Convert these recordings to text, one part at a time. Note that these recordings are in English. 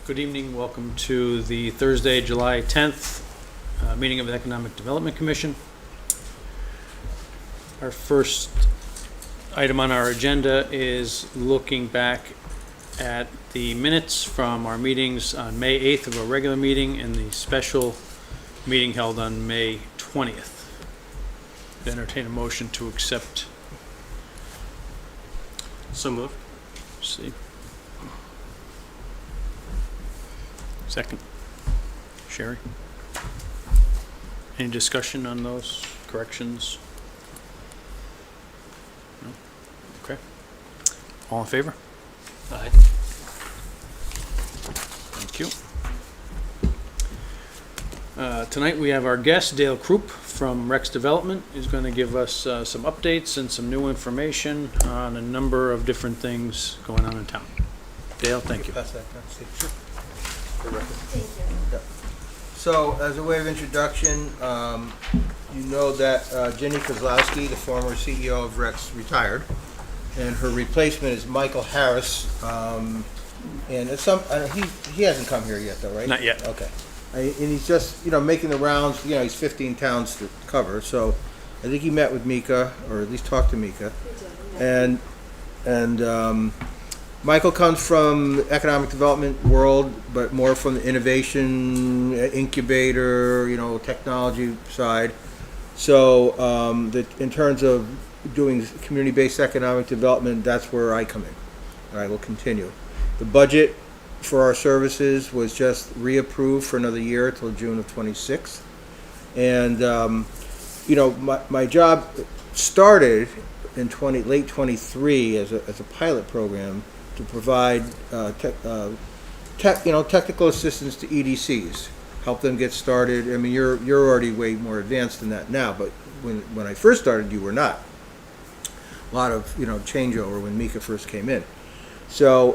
Good evening. Welcome to the Thursday, July 10th meeting of the Economic Development Commission. Our first item on our agenda is looking back at the minutes from our meetings on May 8th of our regular meeting and the special meeting held on May 20th. Entertain a motion to accept. So moved. See. Second. Sherry? Any discussion on those corrections? No? Okay. All in favor? Aye. Thank you. Tonight we have our guest, Dale Krupp from Rex Development, who's going to give us some updates and some new information on a number of different things going on in town. Dale, thank you. Pass that down, Steve. Sure. For the record. Thank you. So, as a way of introduction, you know that Jenny Kozlowski, the former CEO of Rex, retired, and her replacement is Michael Harris. And it's he hasn't come here yet, though, right? Not yet. Okay. And he's just, making the rounds. He's 15 towns to cover. So, I think he met with Mika, or at least talked to Mika, and Michael comes from the economic development world, but more from the innovation incubator, technology side. So in terms of doing community-based economic development, that's where I come in. I will continue. The budget for our services was just reapproved for another year till June of 26. And, my job started in late 23 as a pilot program to provide technical assistance to EDCs, help them get started. I mean, you're already way more advanced than that now, but when I first started, you were not. A lot of changeover when Mika first came in. So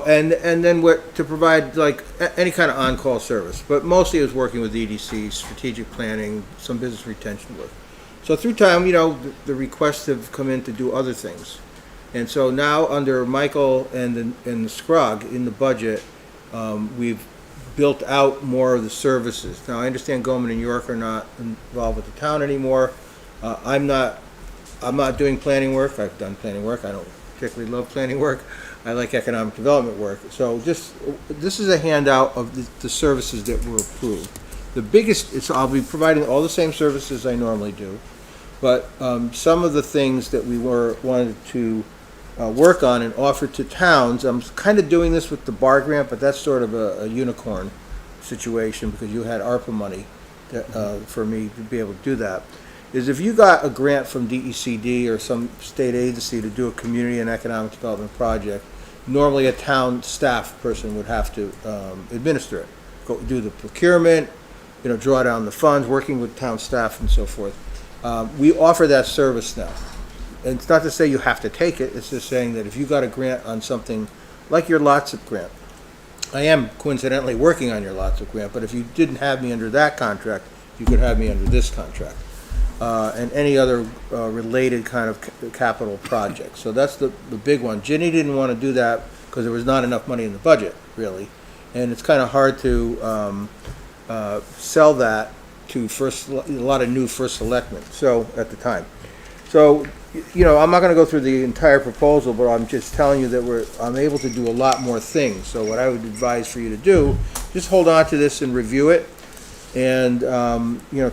and then to provide like any kind of on-call service, but mostly it was working with EDCs, strategic planning, some business retention work. So through time, the requests have come in to do other things. And so now under Michael and the SCROG in the budget, we've built out more of the services. Now I understand Goldman and York are not involved with the town anymore. I'm not doing planning work. I've done planning work. I don't particularly love planning work. I like economic development work. So this is a handout of the services that were approved. The biggest is I'll be providing all the same services I normally do, but some of the things that we wanted to work on and offer to towns. I'm kind of doing this with the bar grant, but that's sort of a unicorn situation because you had ARPA money for me to be able to do that. Is if you got a grant from DECD or some state agency to do a community and economic development project, normally a town staff person would have to administer it, go do the procurement, draw down the funds, working with town staff and so forth. We offer that service now. And it's not to say you have to take it, it's just saying that if you got a grant on something like your LOTSIP grant, I am coincidentally working on your LOTSIP grant, but if you didn't have me under that contract, you could have me under this contract. And any other related kind of capital projects. So that's the big one. Ginny didn't want to do that because there was not enough money in the budget, really. And it's kind of hard to sell that to a lot of new first selectmen, so at the time. So, I'm not going to go through the entire proposal, but I'm just telling you that I'm able to do a lot more things. So what I would advise for you to do, just hold on to this and review it, and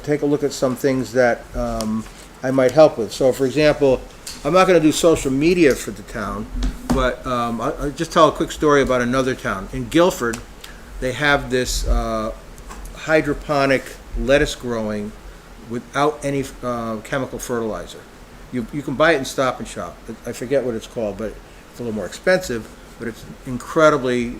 take a look at some things that I might help with. So, for example, I'm not going to do social media for the town, but I'll just tell a quick story about another town. In Guilford, they have this hydroponic lettuce growing without any chemical fertilizer. You can buy it in Stop and Shop. I forget what it's called, but it's a little more expensive, but it's incredibly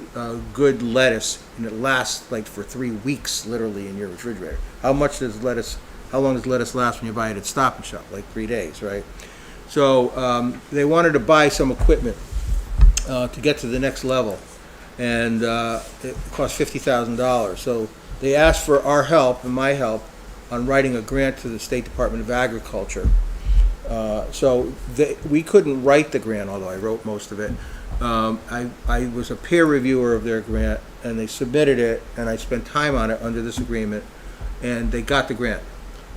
good lettuce, and it lasts like for 3 weeks, literally, in your refrigerator. How long does lettuce last when you buy it at Stop and Shop? Like 3 days, right? So they wanted to buy some equipment to get to the next level, and it cost $50,000. So they asked for our help and my help on writing a grant to the State Department of Agriculture We couldn't write the grant, although I wrote most of it. I was a peer reviewer of their grant, and they submitted it, and I spent time on it under this agreement, and they got the grant.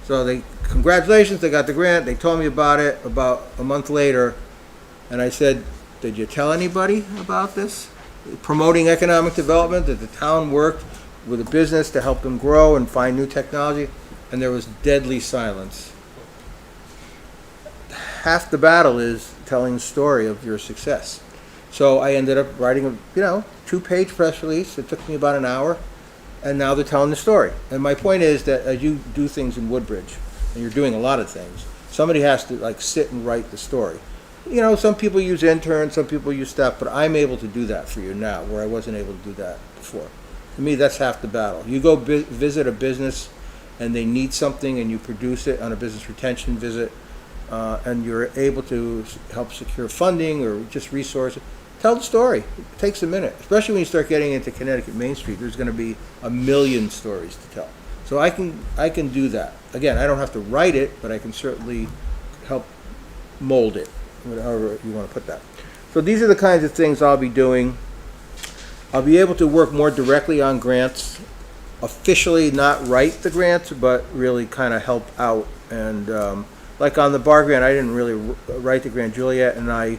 So congratulations, they got the grant. They told me about it about a month later, and I said, did you tell anybody about this? Promoting economic development, that the town worked with a business to help them grow and find new technology, and there was deadly silence. Half the battle is telling the story of your success. So I ended up writing a 2-page press release. It took me about an hour, and now they're telling the story. And my point is that as you do things in Woodbridge, and you're doing a lot of things, somebody has to sit and write the story. Some people use interns, some people use staff, but I'm able to do that for you now, where I wasn't able to do that before. To me, that's half the battle. You go visit a business, and they need something, and you produce it on a business retention visit, and you're able to help secure funding or just resources. Tell the story. It takes a minute, especially when you start getting into Connecticut Main Street. There's going to be a million stories to tell. So I can do that. Again, I don't have to write it, but I can certainly help mold it, however you want to put that. So these are the kinds of things I'll be doing. I'll be able to work more directly on grants, officially not write the grants, but really kind of help out. And like on the bar grant, I didn't really write the grant. Juliet and I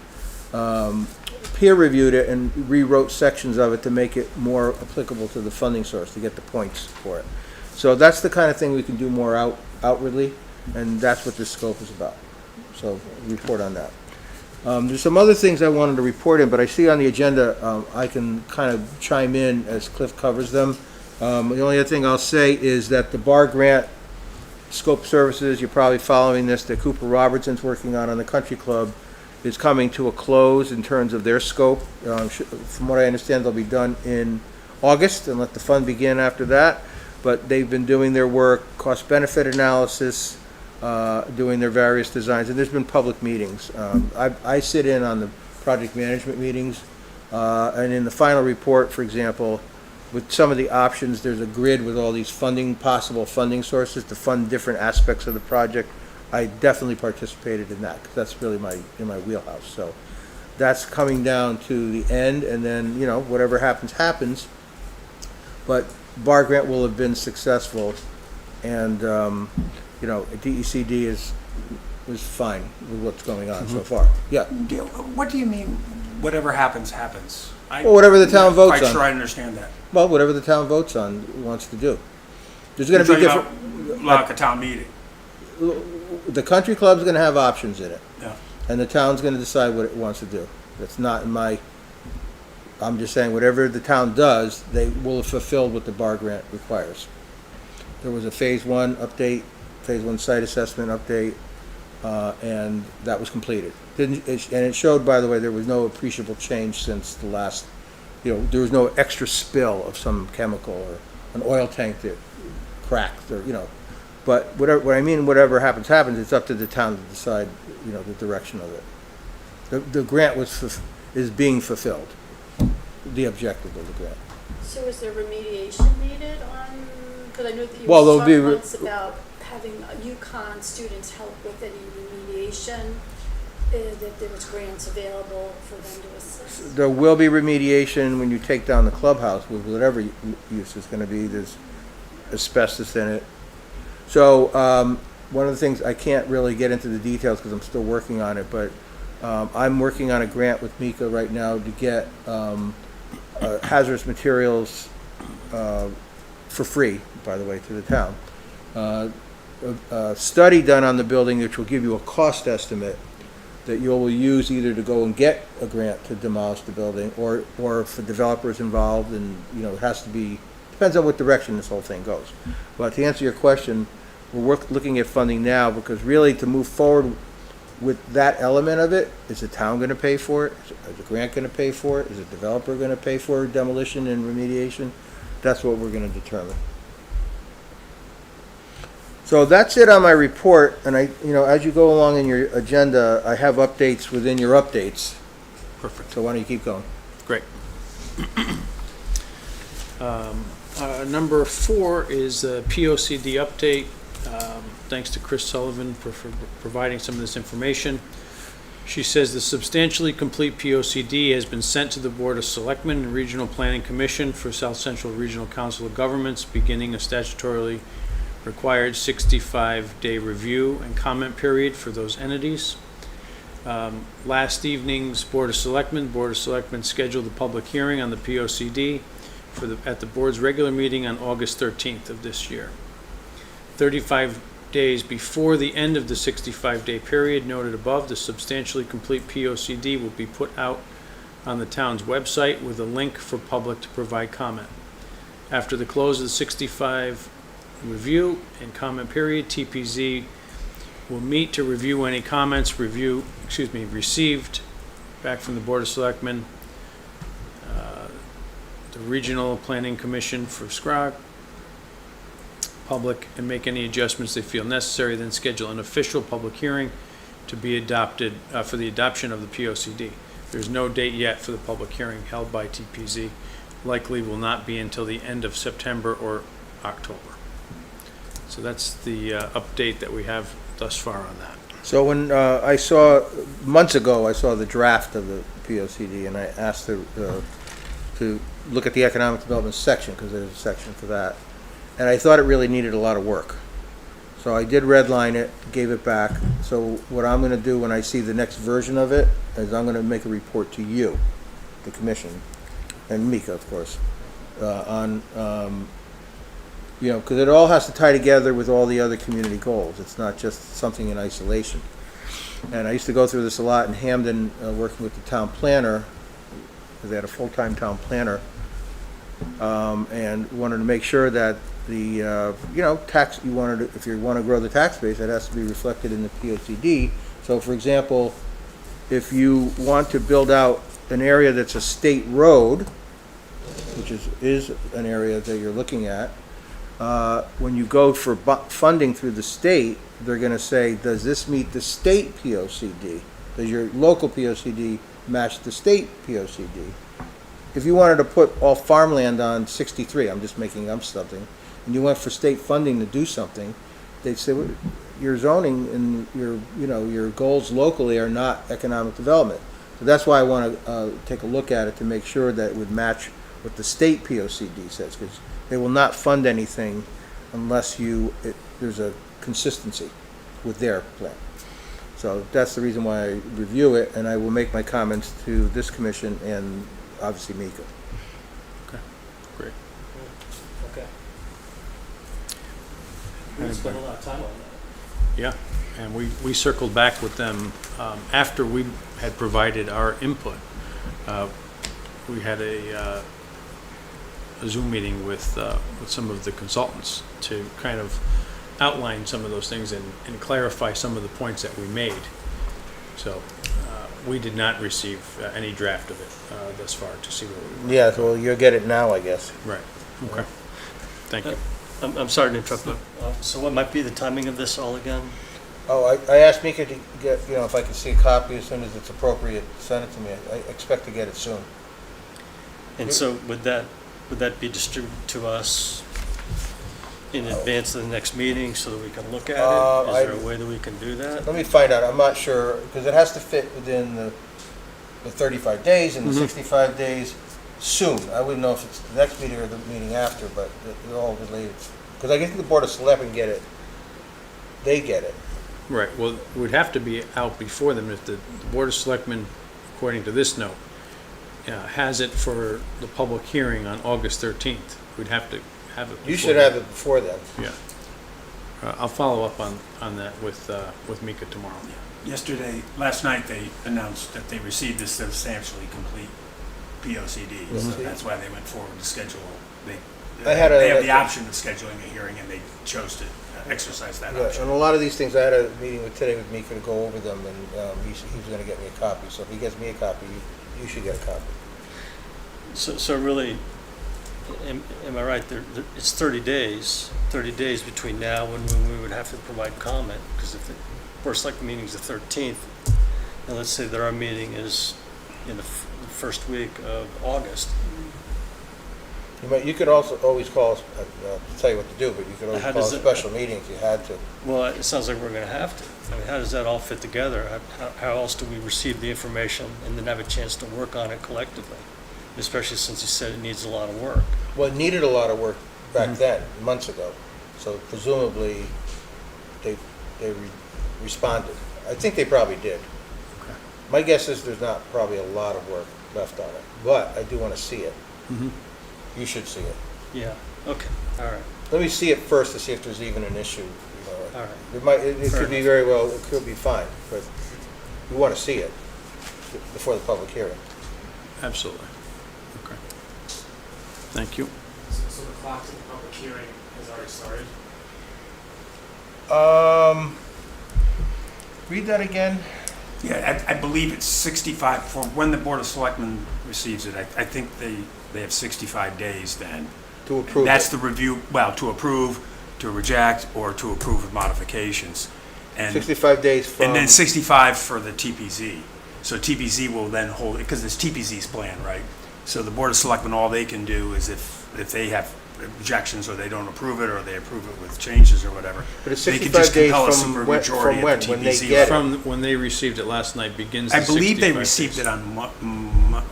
peer reviewed it and rewrote sections of it to make it more applicable to the funding source, to get the points for it. So that's the kind of thing we can do more outwardly, and that's what this scope is about. So report on that. There's some other things I wanted to report in, but I see on the agenda I can kind of chime in as Cliff covers them. The only other thing I'll say is that the bar grant scope services, you're probably following this, that Cooper Robertson's working on the country club, is coming to a close in terms of their scope. From what I understand, they'll be done in August and let the fund begin after that. But they've been doing their work, cost-benefit analysis, doing their various designs, and there's been public meetings. I sit in on the project management meetings, and in the final report, for example, with some of the options, there's a grid with all these possible funding sources to fund different aspects of the project. I definitely participated in that, because that's really in my wheelhouse. So that's coming down to the end, and then, whatever happens. But bar grant will have been successful, and, DECD is fine with what's going on so far. Yeah. What do you mean, whatever happens, happens? Well, whatever the town votes I'm on. sure I understand that. Well, whatever the town votes on, wants to do. There's going to be You're different. talking about like a town meeting. The country club's going to have options in it, Yeah. and the town's going to decide what it wants to do. That's not in my. I'm just saying, whatever the town does, they will have fulfilled what the bar grant requires. There was a phase 1 update, phase 1 site assessment update, and that was completed. And it showed, by the way, there was no appreciable change since the last. There was no extra spill of some chemical or an oil tank that cracked, or But whatever happens, it's up to the town to decide, the direction of it. The grant is being fulfilled, the objective of the grant. So is there remediation needed on, because I know that you Well, there'll were be talking once about having UConn students help with any remediation, that there was grants available for them to assist. There will be remediation when you take down the clubhouse with whatever use is going to be. There's asbestos in it. So one of the things, I can't really get into the details because I'm still working on it, but I'm working on a grant with Mika right now to get hazardous materials for free, by the way, to the town. A study done on the building which will give you a cost estimate that you will use either to go and get a grant to demolish the building, or for developers involved, and it has to be, depends on what direction this whole thing goes. But to answer your question, we're looking at funding now, because really to move forward with that element of it, is the town going to pay for it? Is the grant going to pay for it? Is the developer going to pay for demolition and remediation? That's what we're going to determine. So that's it on my report, and as you go along in your agenda, I have updates within your updates. Perfect. So why don't you keep going? Great. Number 4 is the POCD update. Thanks to Chris Sullivan for providing some of this information. She says the substantially complete POCD has been sent to the Board of Selectmen and Regional Planning Commission for South Central Regional Council of Governments, beginning a statutorily required 65-day review and comment period for those entities. Last evening's Board of Selectmen scheduled a public hearing on the POCD at the board's regular meeting on August 13th of this year. 35 days before the end of the 65-day period noted above, the substantially complete POCD will be put out on the town's website with a link for public to provide comment. After the close of the 65 review and comment period, TPZ will meet to review any comments received back from the Board of Selectmen, the Regional Planning Commission for SCROG, public, and make any adjustments they feel necessary, then schedule an official public hearing to be adopted for the adoption of the POCD. There's no date yet for the public hearing held by TPZ. Likely will not be until the end of September or October. So that's the update that we have thus far on that. So when I saw, months ago, I saw the draft of the POCD, and I asked her to look at the economic development section, because there's a section for that. And I thought it really needed a lot of work. So I did redline it, gave it back. So what I'm going to do when I see the next version of it is I'm going to make a report to you, the commission, and Mika, of course, on, because it all has to tie together with all the other community goals. It's not just something in isolation. And I used to go through this a lot in Hamden, working with the town planner, because they had a full-time town planner, and wanted to make sure that the, tax, if you want to grow the tax base, that has to be reflected in the POCD. So for example, if you want to build out an area that's a state road, which is an area that you're looking at, when you go for funding through the state, they're going to say, does this meet the state POCD? Does your local POCD match the state POCD? If you wanted to put all farmland on 63, I'm just making up something, and you went for state funding to do something, they'd say, well, your zoning and your goals locally are not economic development. So that's why I want to take a look at it to make sure that it would match what the state POCD says, because they will not fund anything unless there's a consistency with their plan. So that's the reason why I review it, and I will make my comments to this commission and obviously Mika. Okay, great. Okay. We spent a lot of time on that. Yeah, and we circled back with them after we had provided our input. We had a Zoom meeting with some of the consultants to kind of outline some of those things and clarify some of the points that we made. So we did not receive any draft of it thus far to see what we were. Yeah, well, you'll get it now, I guess. Right, okay. Thank you. I'm sorry to interrupt, but so what might be the timing of this all again? Oh, I asked Mika to get, if I could see a copy as soon as it's appropriate, send it to me. I expect to get it soon. And so would that be distributed to us in advance of the next meeting so that we can look at it? Is there a way that we can do that? Let me find out. I'm not sure, because it has to fit within the 35 days and the 65 days soon. I wouldn't know if it's the next meeting or the meeting after, but they're all related. Because I think the Board of Selectmen get it. They get it. Right, well, it would have to be out before them if the Board of Selectmen, according to this note, has it for the public hearing on August 13th. We'd have to have it before. You should have it before then. Yeah. I'll follow up on that with Mika tomorrow. Last night, they announced that they received this substantially complete POCD. So that's why they went forward to schedule. They have the option of scheduling a hearing, and they chose to exercise that Yeah, option. and a lot of these things, I had a meeting today with Mika to go over them, and he's going to get me a copy. So if he gets me a copy, you should get a copy. So really, am I right? It's 30 days. 30 days between now and when we would have to provide comment. Because if the first select meeting is the 13th, and let's say that our meeting is in the first week of August, You could also always call, tell you what to do, but you could always How call a does it- special meeting if you had to. Well, it sounds like we're going to have to. I mean, how does that all fit together? How else do we receive the information and then have a chance to work on it collectively? Especially since you said it needs a lot of work. Well, it needed a lot of work back then, months ago, so presumably they responded. I think they probably did. Okay. My guess is there's not probably a lot of work left on it, but I do want to see it. Mhm. You should see it. Yeah, okay, all right, Let me see it first to see if there's even an issue, you know. all right. It might, it Fair could be enough. very well, it could be fine, but we want to see it before the public hearing. Absolutely. Okay. Thank you. So the clock to the public hearing has already started? Read that again. Yeah, I believe it's 65, for when the Board of Selectmen receives it, I think they have 65 days then. To approve That's it. the review, well, to approve, to reject, or to approve with modifications. And 65 days from. and then 65 for the TPZ. So TPZ will then hold, because it's TPZ's plan, right? So the Board of Selectmen, all they can do is if they have objections or they don't approve it or they approve it with changes or whatever, But it's they can 65 just days compel a from when- supermajority from at when? the When they TPZ get it? level. From when they received it last night begins the I believe they 65 received days. it on,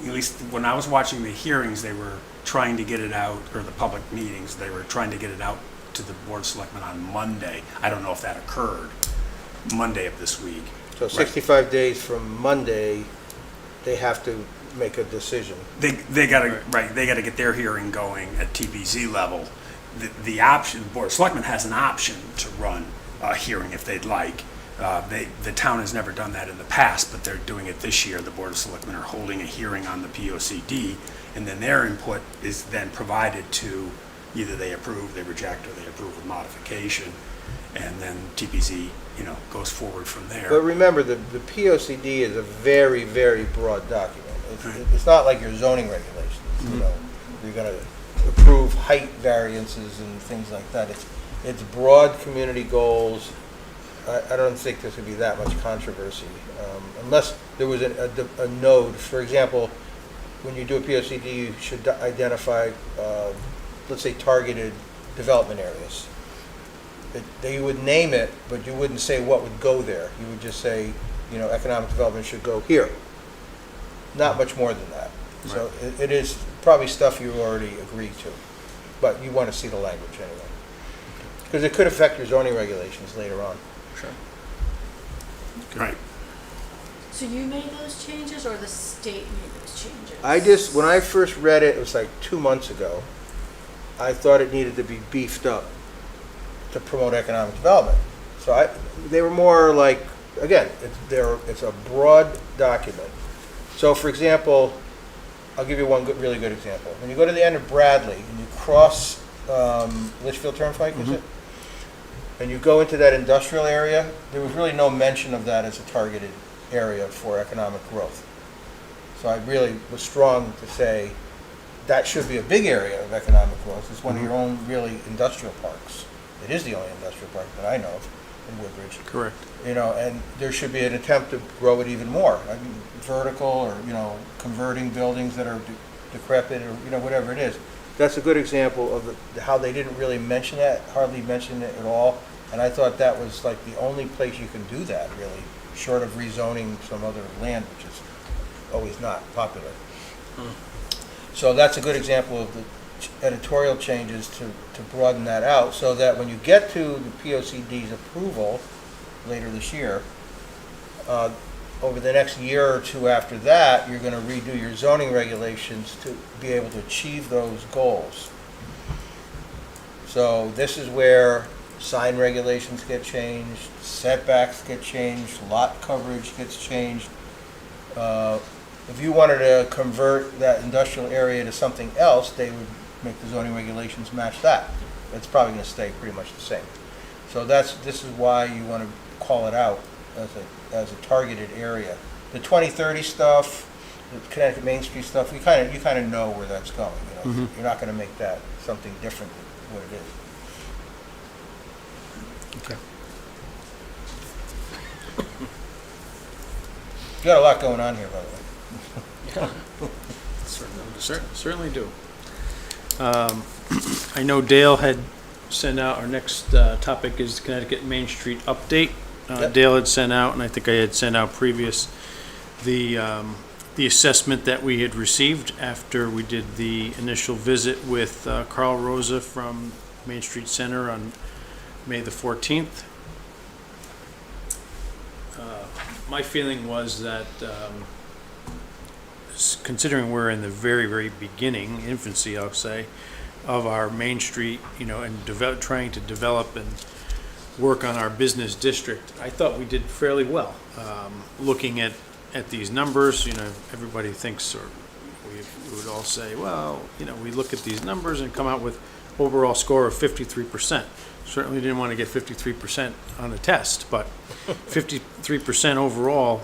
at least when I was watching the hearings, they were trying to get it out, or the public meetings, they were trying to get it out to the Board of Selectmen on Monday. I don't know if that occurred, Monday of this week. So Right. 65 days from Monday, they have to make a decision. They gotta, right, they gotta get their hearing going at TPZ level. The option, the Board of Selectmen has an option to run a hearing if they'd like. The town has never done that in the past, but they're doing it this year. The Board of Selectmen are holding a hearing on the POCD, and then their input is then provided to either they approve, they reject, or they approve with modification, and then TPZ, goes forward from But there. remember, the POCD is a very, very broad document. Right. It's not like your zoning regulations, you know. You're going to approve height variances and things like that. It's broad community goals. I don't think there's going to be that much controversy, unless there was a node. For example, when you do a POCD, you should identify, let's say, targeted development areas. They would name it, but you wouldn't say what would go there. You would just say, economic development should go here. Not much more than that. So it is probably stuff you already agreed to, but you want to see the language anyway. Because it could affect your zoning regulations later on. Sure. Right. So you made those changes or the state made those changes? When I first read it, it was like 2 months ago, I thought it needed to be beefed up to promote economic development. So they were more like, again, it's a broad document. So for example, I'll give you one really good example. When you go to the end of Bradley and you cross Litchfield Turnpike, is it? And you go into that industrial area, there was really no mention of that as a targeted area for economic growth. So I really was strong to say that should be a big area of economic growth. It's one of your own really industrial parks. It is the only industrial park that I know of in Woodbridge. Correct. And there should be an attempt to grow it even more. I mean, vertical or, converting buildings that are decrepit or, whatever it is. That's a good example of how they didn't really mention that, hardly mention it at all. And I thought that was like the only place you can do that, really, short of rezoning some other land, which is always not popular. So that's a good example of the editorial changes to broaden that out, so that when you get to the POCD's approval later this year, over the next year or two after that, you're going to redo your zoning regulations to be able to achieve those goals. So this is where sign regulations get changed, setbacks get changed, lot coverage gets changed. If you wanted to convert that industrial area to something else, they would make the zoning regulations match that. It's probably going to stay pretty much the same. So this is why you want to call it out as a targeted area. The 2030 stuff, the Connecticut Main Street stuff, you kind of know where that's going. You're not going to make that something different than what it is. Okay. You got a lot going on here, by the way. Certainly do. I know Dale had sent out, our next topic is Connecticut Main Street update. Yep. Dale had sent out, and I think I had sent out previous, the assessment that we had received after we did the initial visit with Carl Rosa from Main Street Center on May the 14th. My feeling was that, considering we're in the very, very beginning, infancy, I'll say, of our Main Street, and trying to develop and work on our business district, I thought we did fairly well. Looking at these numbers, everybody thinks, or we would all say, well, we look at these numbers and come out with overall score of 53%. Certainly didn't want to get 53% on the test, but 53% overall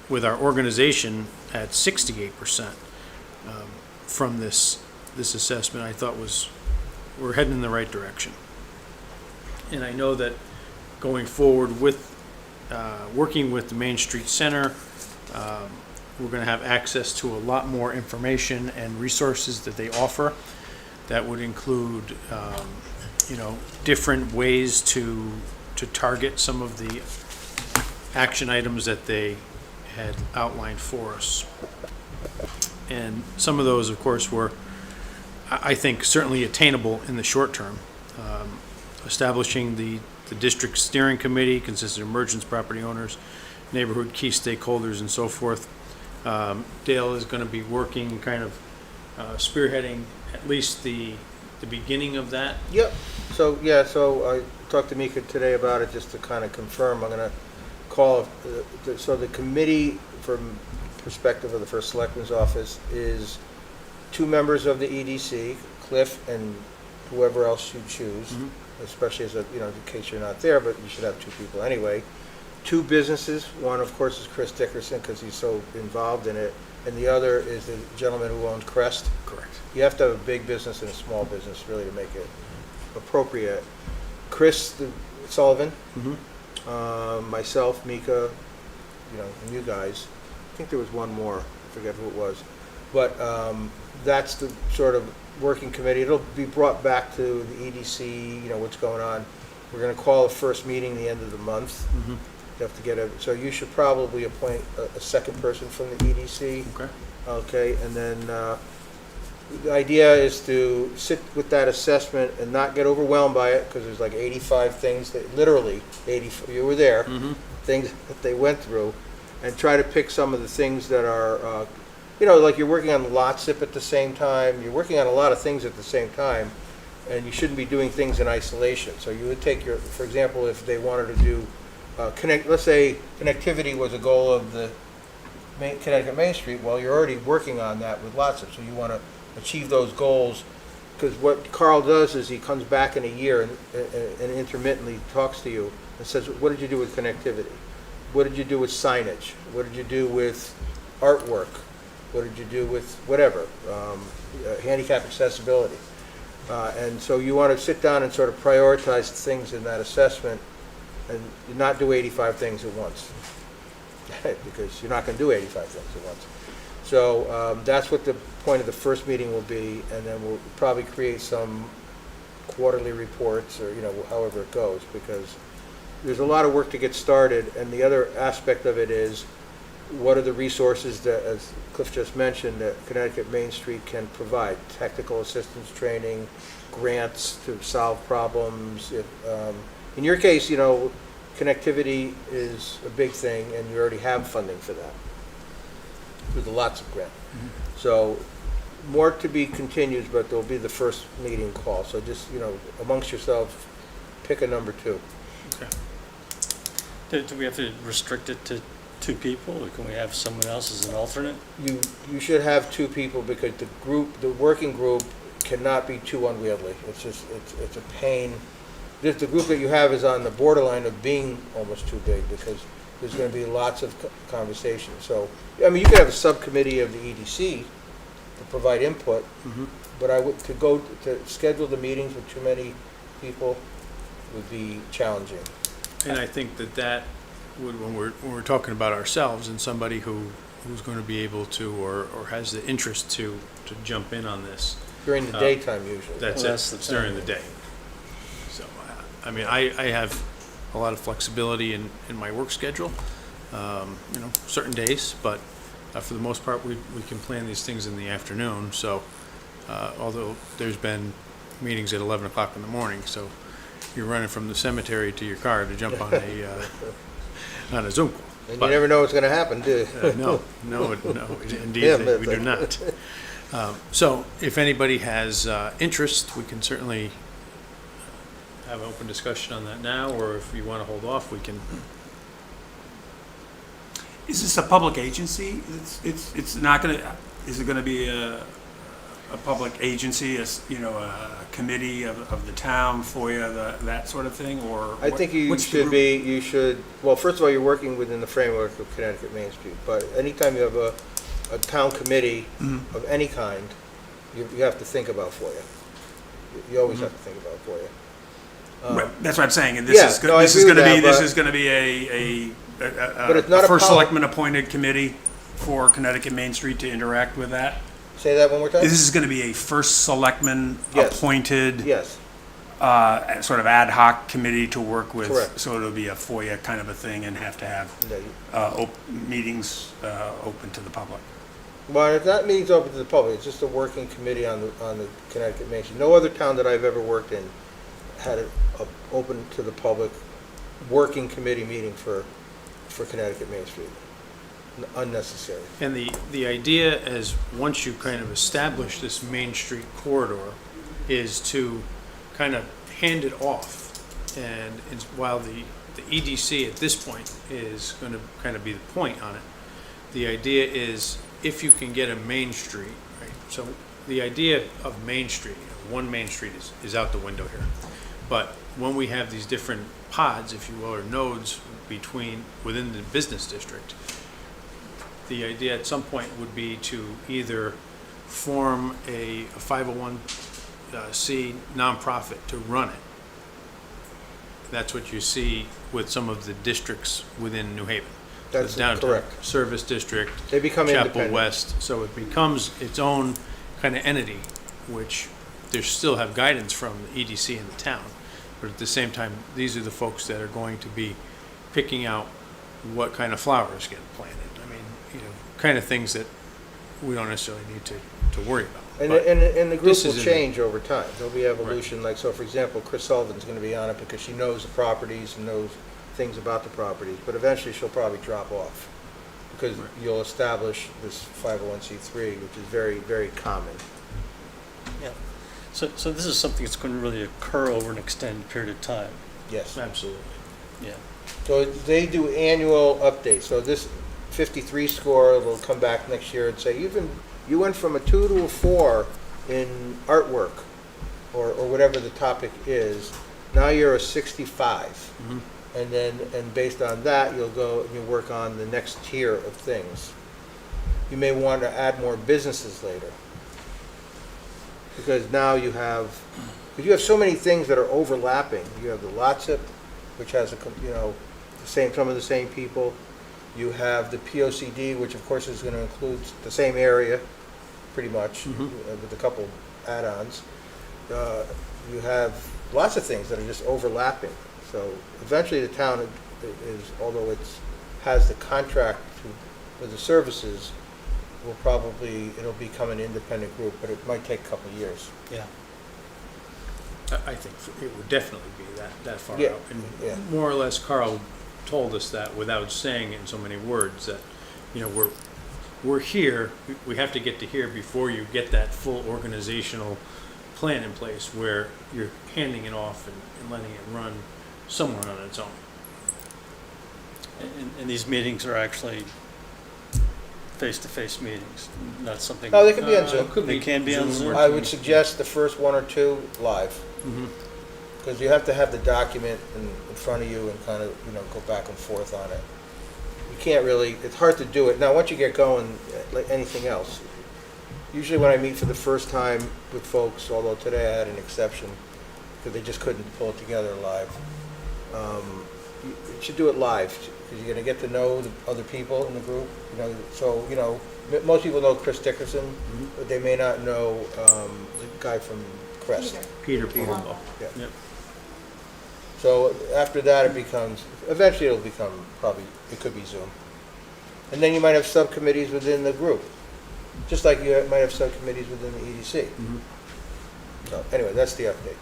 with our organization at 68% from this assessment, I thought we're heading in the right direction. And I know that going forward with working with the Main Street Center, we're going to have access to a lot more information and resources that they offer. That would include, different ways to target some of the action items that they had outlined for us. And some of those, of course, were, I think, certainly attainable in the short term. Establishing the district steering committee consisting of merchants, property owners, neighborhood key stakeholders, and so forth. Dale is going to be working, kind of spearheading at least the beginning of that. Yep. So I talked to Mika today about it just to kind of confirm. I'm going to call, so the committee, from perspective of the First Selectman's Office, is 2 members of the EDC, Cliff and whoever else you choose, especially as in case you're not there, but you should have 2 people anyway. 2 businesses. One, of course, is Chris Dickerson because he's so involved in it, and the other is the gentleman who owns Crest. Correct. You have to have a big business and a small business really to make it appropriate. Chris Sullivan, myself, Mika, and you guys. I think there was one more. I forget who it was. But that's the sort of working committee. It'll be brought back to the EDC, what's going on. We're going to call the first meeting the end of the month. You have to get so you should probably appoint a second person from the EDC. Okay. Okay, and then the idea is to sit with that assessment and not get overwhelmed by it, because there's like 85 things that, literally 80, you were there, things that they went through, and try to pick some of the things that are, like you're working on lot SIP at the same time, you're working on a lot of things at the same time, and you shouldn't be doing things in isolation. So you would take for example, if they wanted to do let's say connectivity was a goal of the Connecticut Main Street, well, you're already working on that with lot SIP, so you want to achieve those goals, because what Carl does is he comes back in a year and intermittently talks to you and says, what did you do with connectivity? What did you do with signage? What did you do with artwork? What did you do with whatever, handicap accessibility? And so you want to sit down and sort of prioritize things in that assessment and not do 85 things at once, because you're not going to do 85 things at once. So that's what the point of the first meeting will be, and then we'll probably create some quarterly reports, or however it goes, because there's a lot of work to get started. And the other aspect of it is, what are the resources that, as Cliff just mentioned, that Connecticut Main Street can provide? Technical assistance training, grants to solve problems. In your case, connectivity is a big thing, and you already have funding for that with the lots of grant. So more to be continued, but there'll be the first meeting call. So just, amongst yourselves, pick a number 2. Do we have to restrict it to 2 people, or can we have someone else as an alternate? You should have 2 people, because the working group cannot be too unwieldy. It's just, it's a pain. The group that you have is on the borderline of being almost too big, because there's going to be lots of conversation. So, you could have a subcommittee of the EDC to provide input, but to schedule the meetings with too many people would be challenging. And I think that would, when we're talking about ourselves and somebody who's going to be able to, or has the interest to jump in on this, During the daytime usually. That's Well, it, that's the it's during the time. day. So, I mean, I have a lot of flexibility in my work schedule, certain days, but for the most part, we can plan these things in the afternoon, so, although there's been meetings at 11 o'clock in the morning, so you're running from the cemetery to your car to jump on a Zoom call. And you But- never know what's gonna happen, do you? No, indeed, Yeah, we do not. So if anybody has interest, we can certainly have an open discussion on that now, or if you want to hold off, we can. Is this a public agency? It's not gonna, is it gonna be a public agency, a committee of the town, FOIA, that sort of thing, or? I think you what's the should group? be, well, first of all, you're working within the framework of Connecticut Main Street, but anytime you have a town committee of any kind, you have to think about FOIA. You always have to think about FOIA. Right, that's what I'm saying, and yeah, this is, no, I this is agree with gonna be, that, this but- is gonna be a But it's not a first poli- selectman appointed committee for Connecticut Main Street to interact with that? Say that one more time? This is gonna be a first selectman Yes. appointed, Yes, sort of ad hoc committee to work with? Correct. So it'll be a FOIA kind of a thing and have to have No, meetings open to the public? well, it's not meetings open to the public, it's just a working committee on the Connecticut Main Street. No other town that I've ever worked in had a open to the public working committee meeting for Connecticut Main Street. Unnecessary. And the idea is, once you kind of establish this Main Street corridor, is to kind of hand it off. And while the EDC at this point is going to kind of be the point on it, the idea is if you can get a Main Street, right? So the idea of Main Street, one Main Street is out the window here. But when we have these different pods, if you will, or nodes within the business district, the idea at some point would be to either form a 501c nonprofit to run it. That's what you see with some of the districts within New Haven. That's The downtown correct. Service District, They become Chapel independent. West, so it becomes its own kind of entity, which they still have guidance from the EDC in the town. But at the same time, these are the folks that are going to be picking out what kind of flowers get planted. I mean, kind of things that we don't necessarily need to worry about. And, But and the group this will is in- change over time. There'll be evolution, like, so for example, Chris Sullivan's gonna be on it because she knows the properties and knows things about the properties, but eventually she'll probably drop off. Because you'll establish this 501c3, which is very, very common. Yeah. So this is something that's going to really occur over an extended period of time. Yes. Absolutely. Yeah. So they do annual updates. So this 53 score will come back next year and say, you went from a 2 to a 4 in artwork, or whatever the topic is. Now you're a 65. And based on that, you'll go and you work on the next tier of things. You may want to add more businesses later. Because now you have so many things that are overlapping. You have the LOTSIP, which has some of the same people. You have the POCD, which of course is going to include the same area, pretty much, with a couple add-ons. You have lots of things that are just overlapping. So eventually the town although it has the contract with the services, it'll become an independent group, but it might take a couple of years. Yeah. I think it would definitely be that far Yeah, out. And yeah. more or less, Carl told us that without saying it in so many words, that, we're here, we have to get to here before you get that full organizational plan in place where you're handing it off and letting it run somewhere on its own. And these meetings are actually face-to-face meetings, not something. No, they can be on Zoom. Could They can be on Zoom? or I would Teams. suggest the first 1 or 2 live. Because you have to have the document in front of you and kind of, go back and forth on it. You can't really, it's hard to do it. Now, once you get going, like anything else, usually when I meet for the first time with folks, although today I had an exception, because they just couldn't pull it together live, you should do it live, because you're gonna get to know the other people in the group, you know, so, you know, most people know Chris Dickerson, but they may not know, the guy from Crest. Peter. Peter Palumbo. Yeah. Yep. So after that, it becomes, eventually it'll become probably, it could be Zoom. And then you might have subcommittees within the group, just like you might have subcommittees within the EDC. Mhm. So anyway, that's the update.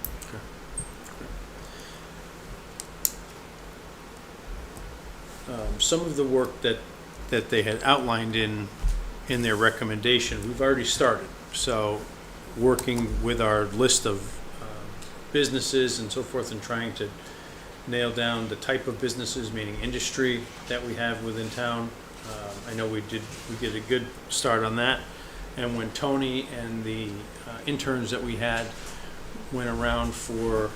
Some of the work that they had outlined in their recommendation, we've already started. So working with our list of businesses and so forth and trying to nail down the type of businesses, meaning industry, that we have within town. I know we did a good start on that. And when Tony and the interns that we had went around for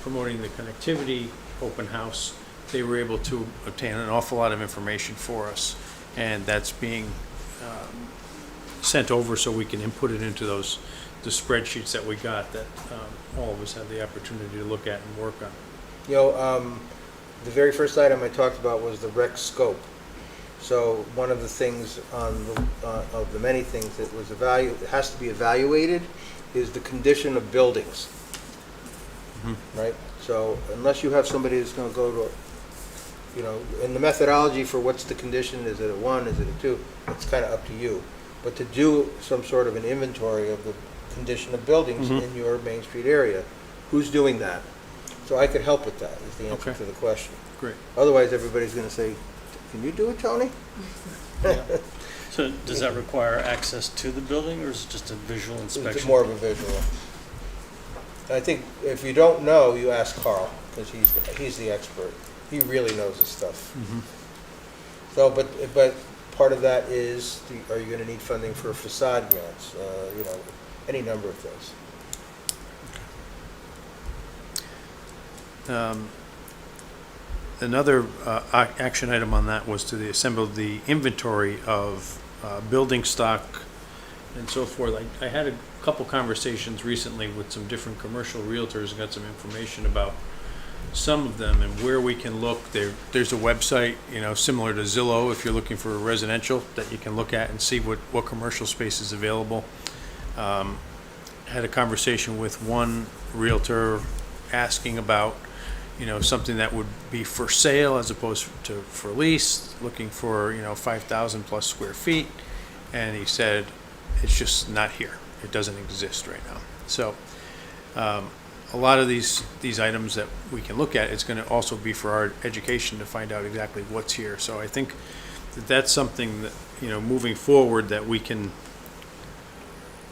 promoting the connectivity open house, they were able to obtain an awful lot of information for us. And that's being sent over so we can input it into the spreadsheets that we got that all of us had the opportunity to look at and work on. You know, the very first item I talked about was the rec scope. So one of the things of the many things that was has to be evaluated is the condition of buildings. Right? So unless you have somebody that's going to go to, you know, and the methodology for what's the condition, is it a 1, is it a 2, it's kind of up to you. But to do some sort of an inventory of the condition of buildings in your Main Street area, who's doing that? So I could help with that, is the answer Okay. to the question. Great. Otherwise, everybody's going to say, can you do it, Tony? So does that require access to the building, or is it just a visual It's inspection? more of a visual. And I think if you don't know, you ask Carl, because he's the expert. He really knows his stuff. So, but part of that is, are you going to need funding for facade grants? You know, any number of things. Another action item on that was to assemble the inventory of building stock and so forth. I had a couple conversations recently with some different commercial realtors and got some information about some of them and where we can look. There's a website, you know, similar to Zillow, if you're looking for a residential, that you can look at and see what commercial space is available. Had a conversation with one realtor asking about, you know, something that would be for sale as opposed to for lease, looking for, you know, 5,000 plus square feet. And he said, it's just not here. It doesn't exist right now. So a lot of these items that we can look at, it's going to also be for our education to find out exactly what's here. So I think that that's something that, you know, moving forward, that we can,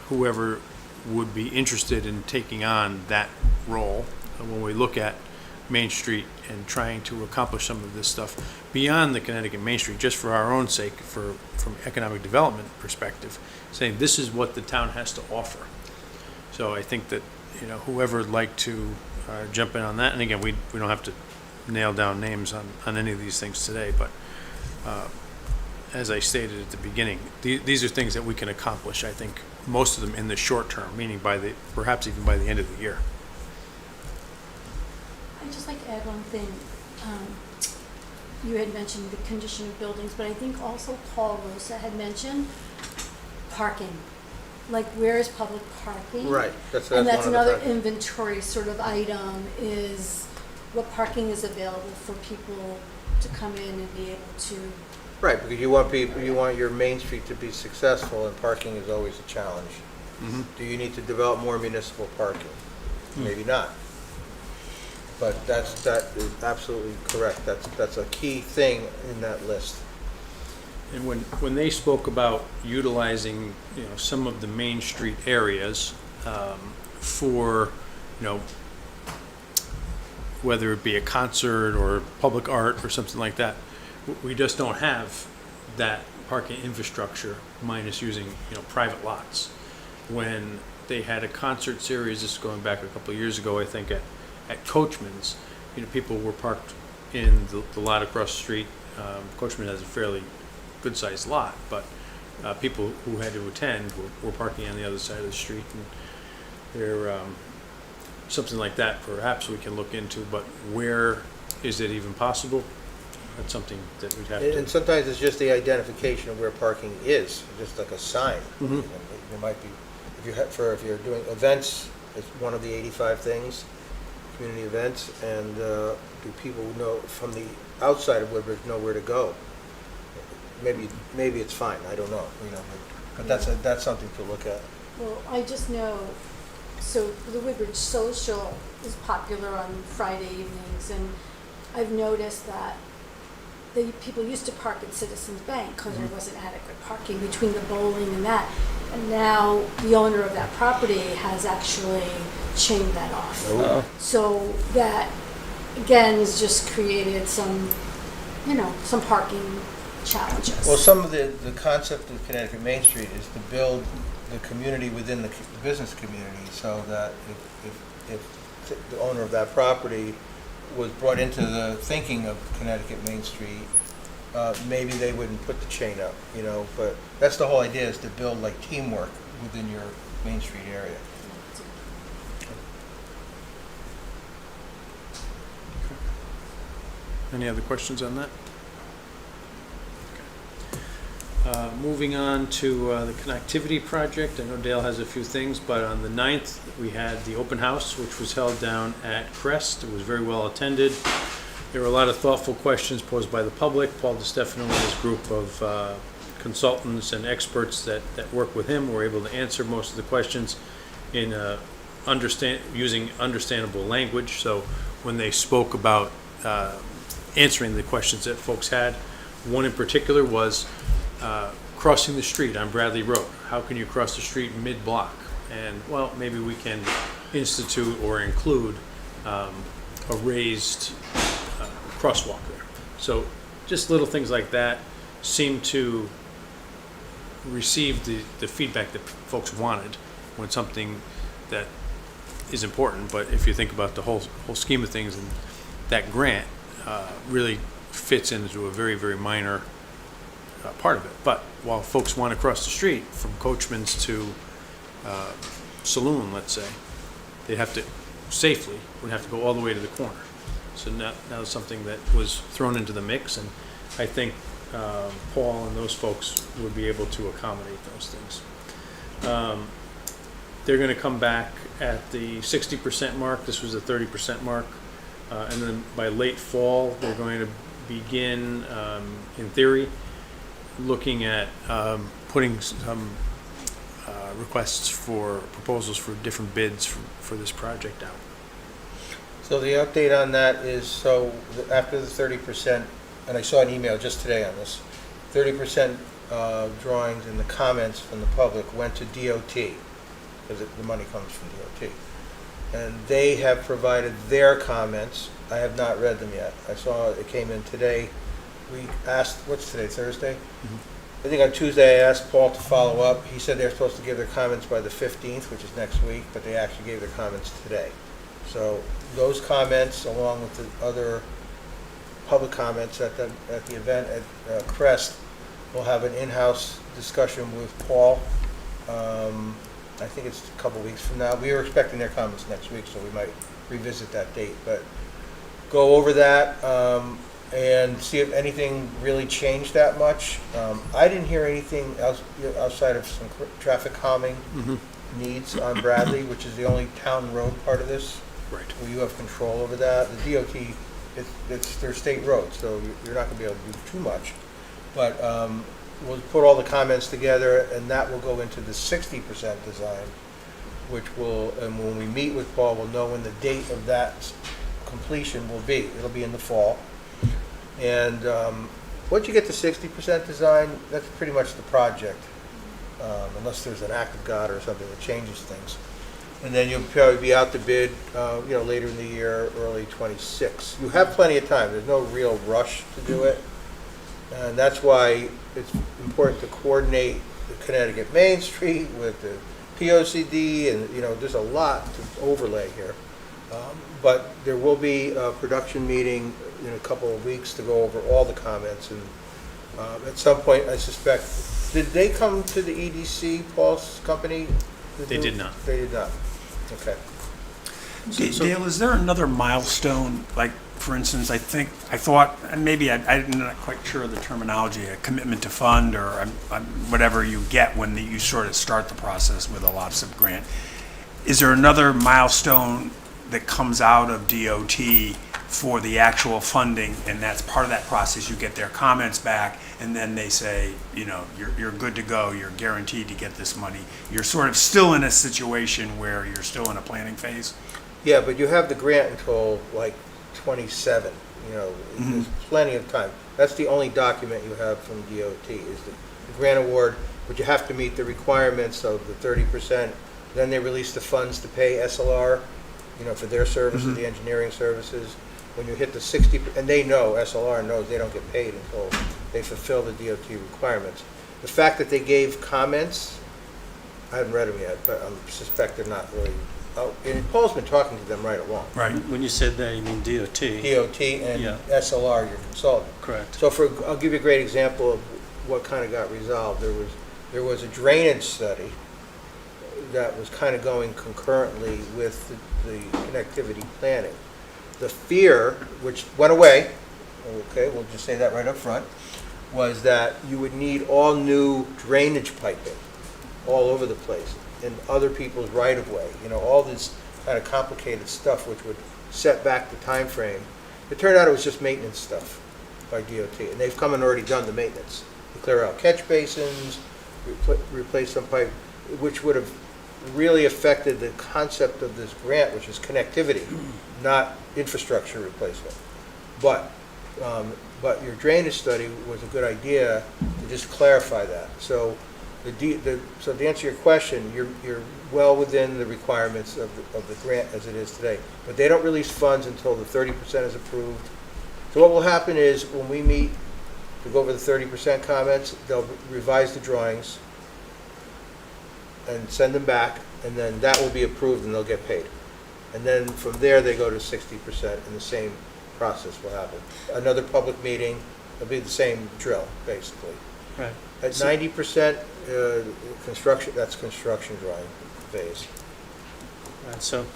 whoever would be interested in taking on that role, when we look at Main Street and trying to accomplish some of this stuff beyond the Connecticut Main Street, just for our own sake, from economic development perspective, saying this is what the town has to offer. So I think that, you know, whoever would like to jump in on that, and again, we don't have to nail down names on any of these things today, but as I stated at the beginning, these are things that we can accomplish, I think, most of them in the short term, meaning perhaps even by the end of the year. I'd just like to add one thing. You had mentioned the condition of buildings, but I think also Paul Rosa had mentioned parking. Like, where is public parking? Right. That's And that's one of the another factors. inventory sort of item, is what parking is available for people to come in and be able to. Right, because you want your Main Street to be successful, and parking is always a challenge. Do you need to develop more municipal parking? Maybe not. But that is absolutely correct. That's a key thing in that list. And when they spoke about utilizing, you know, some of the Main Street areas for, you know, whether it be a concert or public art or something like that, we just don't have that parking infrastructure, minus using, you know, private lots. When they had a concert series, this is going back a couple of years ago, I think, at Coachman's, you know, people were parked in the lot across the street. Coachman has a fairly good-sized lot, but people who had to attend were parking on the other side of the street, and they're something like that perhaps we can look into. But where is it even possible? That's something that we'd have And to, sometimes it's just the identification of where parking is, just like a sign. Mhm. There might be, if you're doing events, it's one of the 85 things, community events, and do people know from the outside of Woodbridge know where to go? Maybe it's fine, I don't know, but that's something to look at. Well, I just know, so the Woodbridge Social is popular on Friday evenings, and I've noticed that the people used to park at Citizens Bank because there wasn't adequate parking between the bowling and that. And now the owner of that property has actually chained that off. Oh. So that, again, has just created some, some parking challenges. Well, some of the concept of Connecticut Main Street is to build the community within the business community, so that if the owner of that property was brought into the thinking of Connecticut Main Street, maybe they wouldn't put the chain up, but that's the whole idea, is to build like teamwork within your Main Street area. any other questions on that? Moving on to the connectivity project, I know Dale has a few things, but on the 9th, we had the open house, which was held down at Crest. It was very well attended. There were a lot of thoughtful questions posed by the public. Paul DiStefano and his group of consultants and experts that work with him were able to answer most of the questions in using understandable language. So when they spoke about answering the questions that folks had, one in particular was crossing the street on Bradley Road. How can you cross the street mid-block? And, well, maybe we can institute or include a raised crosswalk there. So just little things like that seem to receive the feedback that folks wanted when something that is important. But if you think about the whole scheme of things, and that grant really fits into a very, very minor part of it. But while folks want to cross the street from Coachman's to Saloon, let's say, they'd have to safely would have to go all the way to the corner. So now it's something that was thrown into the mix, and I think Paul and those folks would be able to accommodate those things. They're going to come back at the 60% mark. This was the 30% mark. And then by late fall, they're going to begin, in theory, looking at putting some requests for proposals for different bids for this project out. So the update on that is, after the 30%, and I saw an email just today on this, 30% drawings and the comments from the public went to DOT, because the money comes from DOT. And they have provided their comments. I have not read them yet. I saw it came in today. We asked, what's today, Thursday? Mm-hmm. I think on Tuesday I asked Paul to follow up. He said they're supposed to give their comments by the 15th, which is next week, but they actually gave their comments today. So those comments, along with the other public comments at the event at Crest, we'll have an in-house discussion with Paul. I think it's a couple weeks from now. We were expecting their comments next week, so we might revisit that date. But go over that and see if anything really changed that much. I didn't hear anything else outside of some traffic calming needs on Bradley, which is the only town road part of this. Right. Where you have control over that. The DOT, it's their state road, so you're not going to be able to do too much. But we'll put all the comments together, and that will go into the 60% design, which will, and when we meet with Paul, we'll know when the date of that completion will be. It'll be in the fall. And once you get to 60% design, that's pretty much the project, unless there's an act of God or something that changes things. And then you'll probably be out to bid, later in the year, early 26. You have plenty of time. There's no real rush to do it. And that's why it's important to coordinate the Connecticut Main Street with the POCD, and there's a lot to overlay here. But there will be a production meeting in a couple of weeks to go over all the comments, and at some point, I suspect, did they come to the EDC, Paul's company? They did not. They did not. Okay. Dale, is there another milestone, like for instance, I thought, and maybe I'm not quite sure of the terminology, a commitment to fund or whatever you get when you sort of start the process with a LOPSIP grant. Is there another milestone that comes out of DOT for the actual funding, and that's part of that process? You get their comments back, and then they say, you know, you're good to go, you're guaranteed to get this money. You're sort of still in a situation where you're still in a planning phase? Yeah, but you have the grant until like 27, you know, there's plenty of time. That's the only document you have from DOT is the grant award, but you have to meet the requirements of the 30%. Then they release the funds to pay SLR, you know, for their services, the engineering services. When you hit the 60, and they know, SLR knows they don't get paid until they fulfill the DOT requirements. The fact that they gave comments, I haven't read them yet, but I suspect they're not really, and Paul's been talking to them right along. Right. When you said that, you mean DOT? DOT and Yeah. SLR, your consultant. Correct. So I'll give you a great example of what kind of got resolved. There was a drainage study that was kind of going concurrently with the connectivity planning. The fear, which went away, okay, we'll just say that right up front, was that you would need all new drainage piping all over the place in other people's right-of-way, you know, all this kind of complicated stuff which would set back the time frame. It turned out it was just maintenance stuff by DOT, and they've come and already done the maintenance. To clear out catch basins, replace some pipe, which would have really affected the concept of this grant, which is connectivity, not infrastructure replacement. But your drainage study was a good idea to just clarify that. So so to answer your question, you're well within the requirements of the grant as it is today. But they don't release funds until the 30% is approved. So what will happen is when we meet to go over the 30% comments, they'll revise the drawings and send them back, and then that will be approved and they'll get paid. And then from there, they go to 60%, and the same process will happen. Another public meeting, it'll be the same drill, basically. Right. At 90%, construction, that's construction drawing phase. Right, so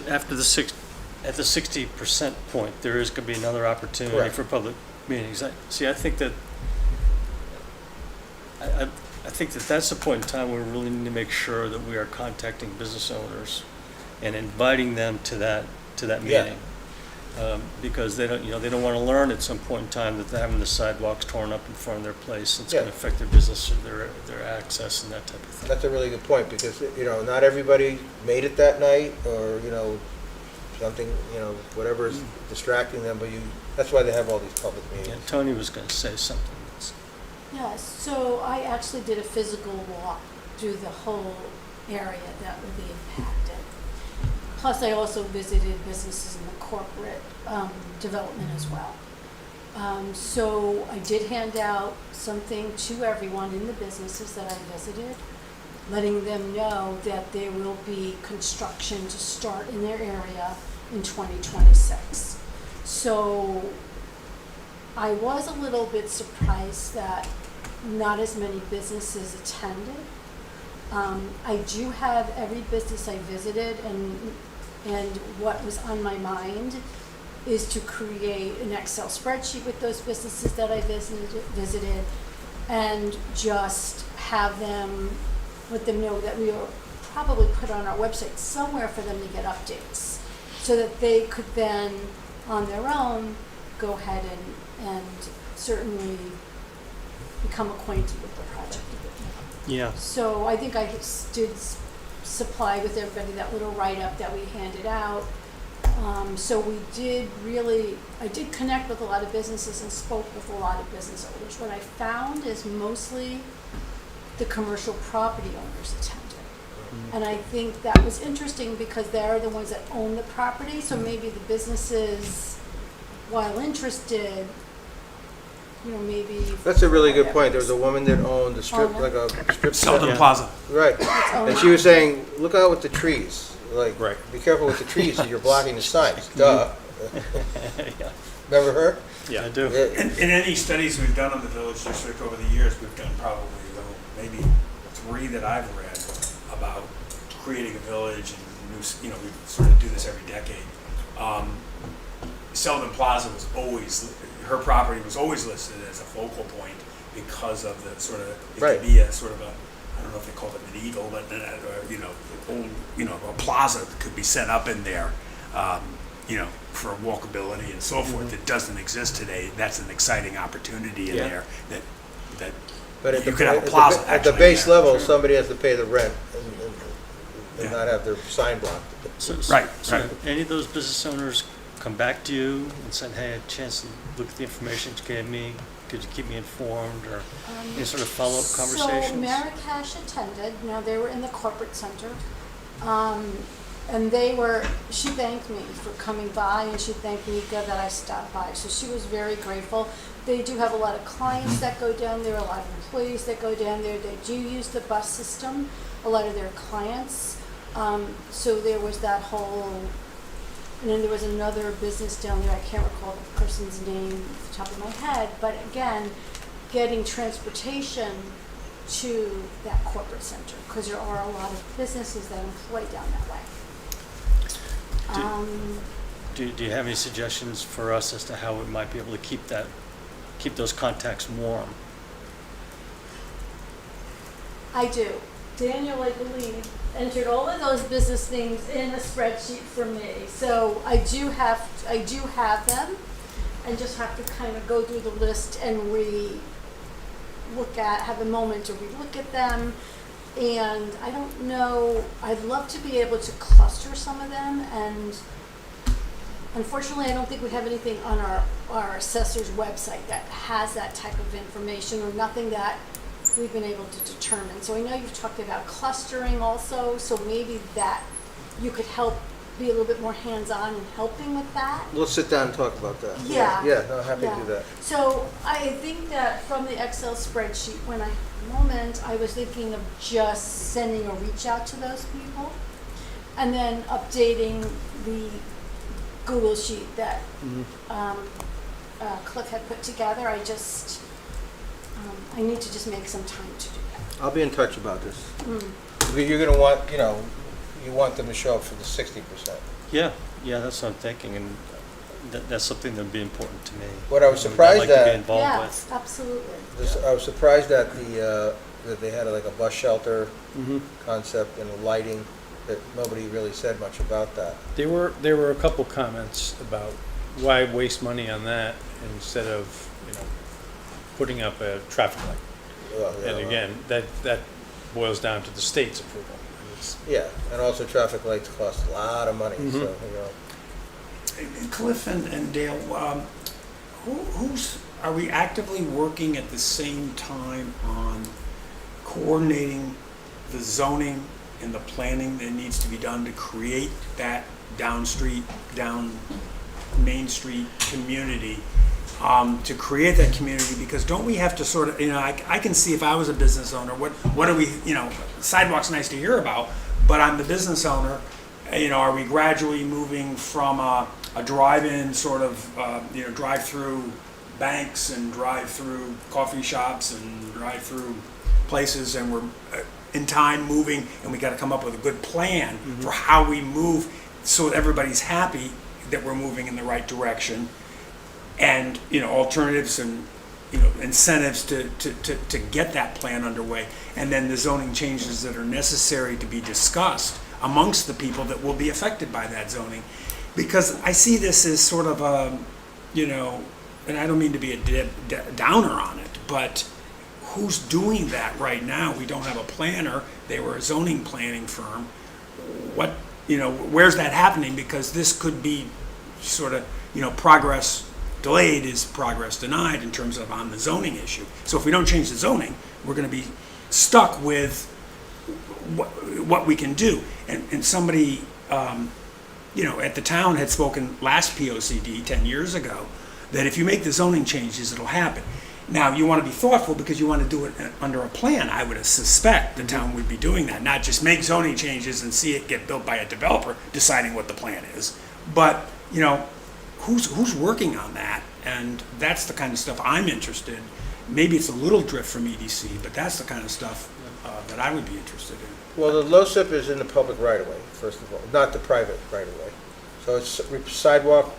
after at the 60% point, there is going to be another opportunity Correct. for public meetings. I think that I think that that's the point in time where we really need to make sure that we are contacting business owners and inviting them to that Yeah. meeting. Because they don't want to learn at some point in time that they're having the sidewalks torn up in front of their place. It's going Yeah. to affect their business or their access and that type of thing. That's a really good point, because, you know, not everybody made it that night, or, you know, something, you know, whatever is distracting them, but that's why they have all these public Yeah, meetings. Tony was going to say something. Yes, so I actually did a physical walk through the whole area that would be impacted. Plus, I also visited businesses in the corporate development as well. So I did hand out something to everyone in the businesses that I visited, letting them know that there will be construction to start in their area in 2026. So I was a little bit surprised that not as many businesses attended. I do have every business I visited, and what was on my mind is to create an Excel spreadsheet with those businesses that I visited, and just have them, let them know that we will probably put on our website somewhere for them to get updates, so that they could then, on their own, go ahead and certainly become acquainted with the project a bit more. Yeah. So I think I did supply with everybody that little write-up that we handed out. So I did connect with a lot of businesses and spoke with a lot of business owners. What I found is mostly the commercial property owners attended. And I think that was interesting because they're the ones that own the property, so maybe the businesses, while interested, you know, maybe. That's a really good point. There was a woman that owned a strip, Owner. like a strip Selden center. Plaza. Right. And she was saying, look out with the trees. Like, Right. be careful with the trees, you're blocking the signs. Duh. Yeah. Remember her? Yeah, I do. Yeah. In any studies we've done on the village district over the years, we've done probably maybe 3 that I've read about creating a village and new, you know, we sort of do this every decade. Selden Plaza was always, her property was always listed as a focal point because of the sort of, it Right. could be a sort of a, I don't know if they call it medieval, but, you know, old, you know, a plaza that could be set up in there, you know, for walkability and so forth. It doesn't exist today. That's an exciting opportunity in Yeah. there that But at you the, could have a at the plaza ba- at the actually base in there. level, somebody has to pay the rent and Yeah. not have their sign blocked. So, Right, so right. any of those business owners come back to you and said, hey, I had a chance to look at the information you gave me, could you keep me informed, or any sort of follow-up So conversations? Marrakesh attended, now they were in the corporate center. And she thanked me for coming by, and she thanked Mika that I stopped by. So she was very grateful. They do have a lot of clients that go down there, a lot of employees that go down there. They do use the bus system, a lot of their clients. So there was that whole, and then there was another business down there, I can't recall the person's name off the top of my head, but again, getting transportation to that corporate center, because there are a lot of businesses that employ down that way. Do you have any suggestions for us as to how we might be able to keep those contacts warm? I do. Daniel, I believe, entered all of those business things in a spreadsheet for me. So I do have them, and just have to kind of go through the list and have a moment to re-look at them. And I don't know, I'd love to be able to cluster some of them, and unfortunately, I don't think we have anything on our assessor's website that has that type of information, or nothing that we've been able to determine. So I know you've talked about clustering also, so maybe that you could help be a little bit more hands-on in helping with that. Let's sit down and talk about that. Yeah. Yeah, no, happy to Yeah. do that. So I think that from the Excel spreadsheet, when I had a moment, I was thinking of just sending a reach out to those people, and then updating the Google sheet that Cliff had put together. I need to just make some time to do that. I'll be in touch about this. Because you're gonna want, you want them to show up for the 60%. Yeah, that's what I'm thinking, and that's something that'd be important to me. What I was I'd surprised like to be at- involved with. Yes, absolutely. I was surprised that that they had like a bus shelter concept and lighting, that nobody really said much about that. There were a couple comments about why waste money on that instead of, putting up a traffic light. Well, And again, that boils down to the state's approval. And it's- Yeah, and also traffic lights cost a lot of money, so, Cliff and Dale, are we actively working at the same time on coordinating the zoning and the planning that needs to be done to create that down Main Street community? To create that community, because don't we have to sort of, I can see if I was a business owner, what are we, sidewalks nice to hear about, but I'm the business owner, are we gradually moving from a drive-in sort of, drive-through banks and drive-through coffee shops and drive-through places, and we're in time moving, and we got to come up with a good plan for how we move so everybody's happy that we're moving in the right direction. And, alternatives and, incentives to get that plan underway. And then the zoning changes that are necessary to be discussed amongst the people that will be affected by that zoning. Because I see this as sort of a, and I don't mean to be a downer on it, but who's doing that right now? We don't have a planner. They were a zoning planning firm. Where's that happening? Because this could be sort of, progress delayed is progress denied in terms of on the zoning issue. So if we don't change the zoning, we're going to be stuck with what we can do. And somebody, at the town had spoken last POCD 10 years ago that if you make the zoning changes, it'll happen. Now, you want to be thoughtful because you want to do it under a plan. I would suspect the town would be doing that, not just make zoning changes and see it get built by a developer deciding what the plan is. But, who's working on that? And that's the kind of stuff I'm interested in. Maybe it's a little drift from EDC, but that's the kind of stuff that I would be interested in. Well, the LoSiP is in the public right-of-way, first of all, not the private right-of-way. So it's sidewalk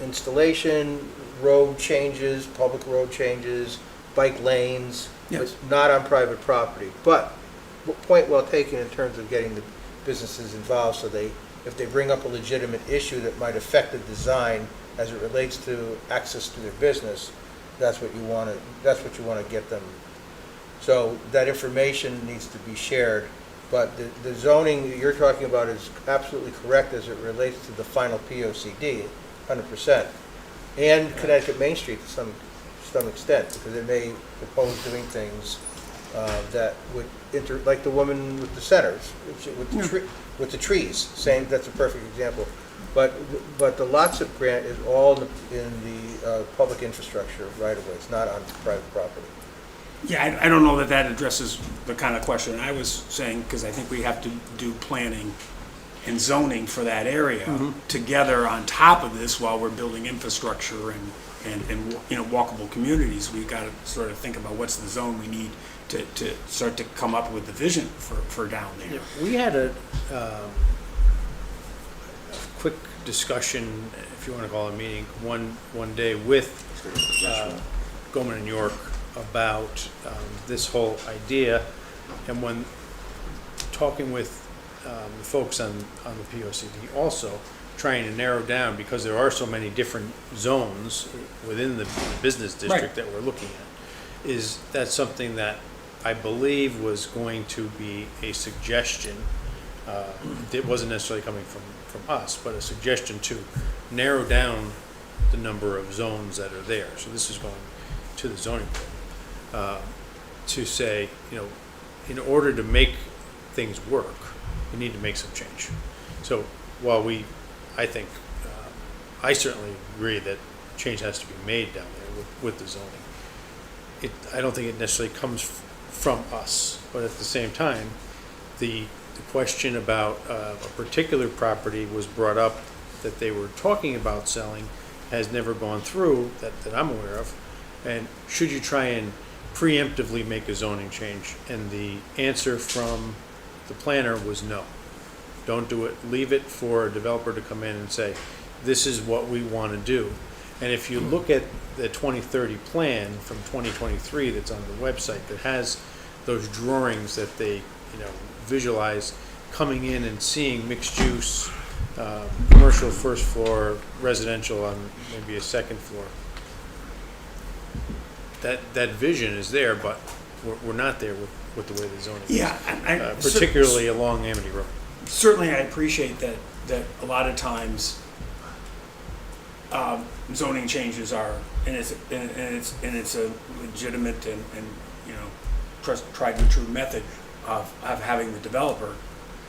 installation, road changes, public road changes, bike lanes, Yes. but not on private property. But, point well taken in terms of getting the businesses involved, so if they bring up a legitimate issue that might affect the design as it relates to access to their business, that's what you want to get them. So that information needs to be shared, but the zoning that you're talking about is absolutely correct as it relates to the final POCD, 100%. And Connecticut Main Street to some extent, because it may propose doing things that would like the woman with the centers, with the trees, saying that's a perfect example. But the LOTSIP grant is all in the public infrastructure right away. It's not on private property. Yeah, I don't know that addresses the kind of question I was saying, because I think we have to do planning and zoning for that area together on top of this while we're building infrastructure and walkable communities. We've got to sort of think about what's the zone we need to start to come up with the vision for down there. We had a quick discussion, if you want to call it a meeting, one day with Goldman and York about this whole idea, and when talking with the folks on the POCD, also trying to narrow down, because there are so many different zones within the business district that we're looking at, is that something that I believe was going to be a suggestion. It wasn't necessarily coming from us, but a suggestion to narrow down the number of zones that are there. So this is going to the zoning board to say, in order to make things work, you need to make some change. So while I think, I certainly agree that change has to be made down there with the zoning. I don't think it necessarily comes from us, but at the same time, the question about a particular property was brought up that they were talking about selling has never gone through that I'm aware of. And should you try and preemptively make a zoning change? And the answer from the planner was no. Don't do it. Leave it for a developer to come in and say, this is what we want to do. And if you look at the 2030 plan from 2023 that's on the website that has those drawings that they visualize coming in and seeing mixed use, commercial first floor, residential on maybe a second floor. That vision is there, but we're not there with the way the zoning is. Yeah, particularly along Amity Road. Certainly, I appreciate that a lot of times zoning changes are, and it's a legitimate and tried and true method of having the developer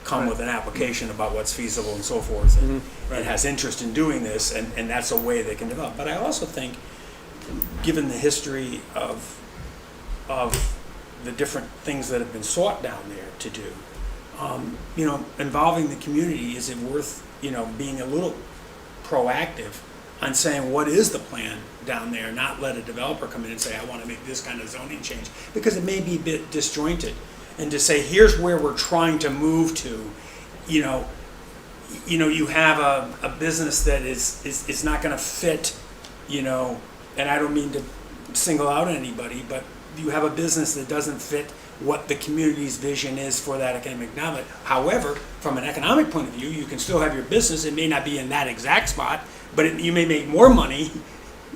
come with an application about what's feasible and so forth, and has interest in doing this, and that's a way they can develop. But I also think, given the history of the different things that have been sought down there to do, involving the community, is it worth, being a little proactive on saying what is the plan down there, not let a developer come in and say, I want to make this kind of zoning change, because it may be a bit disjointed, and to say, here's where we're trying to move to. You have a business that is not going to fit, and I don't mean to single out anybody, but you have a business that doesn't fit what the community's vision is for that economic development. However, from an economic point of view, you can still have your business. It may not be in that exact spot, but you may make more money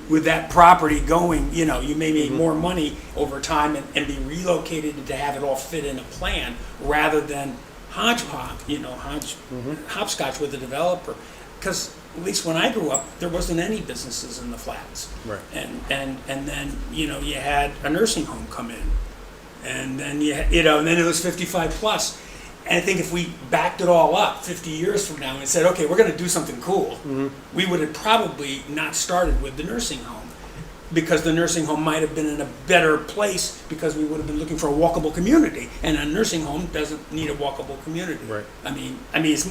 with that property going, you may make more money over time and be relocated to have it all fit in a plan rather than hodgepodge, hopscotch with the developer. Because at least when I grew up, there wasn't any businesses in the flats. Right. And then, you had a nursing home come in. And then, and then it was 55 plus. And I think if we backed it all up 50 years from now and said, okay, we're going to do something cool, we would have probably not started with the nursing home, because the nursing home might have been in a better place, because we would have been looking for a walkable community, and a nursing home doesn't need a walkable community. Right. I mean, it's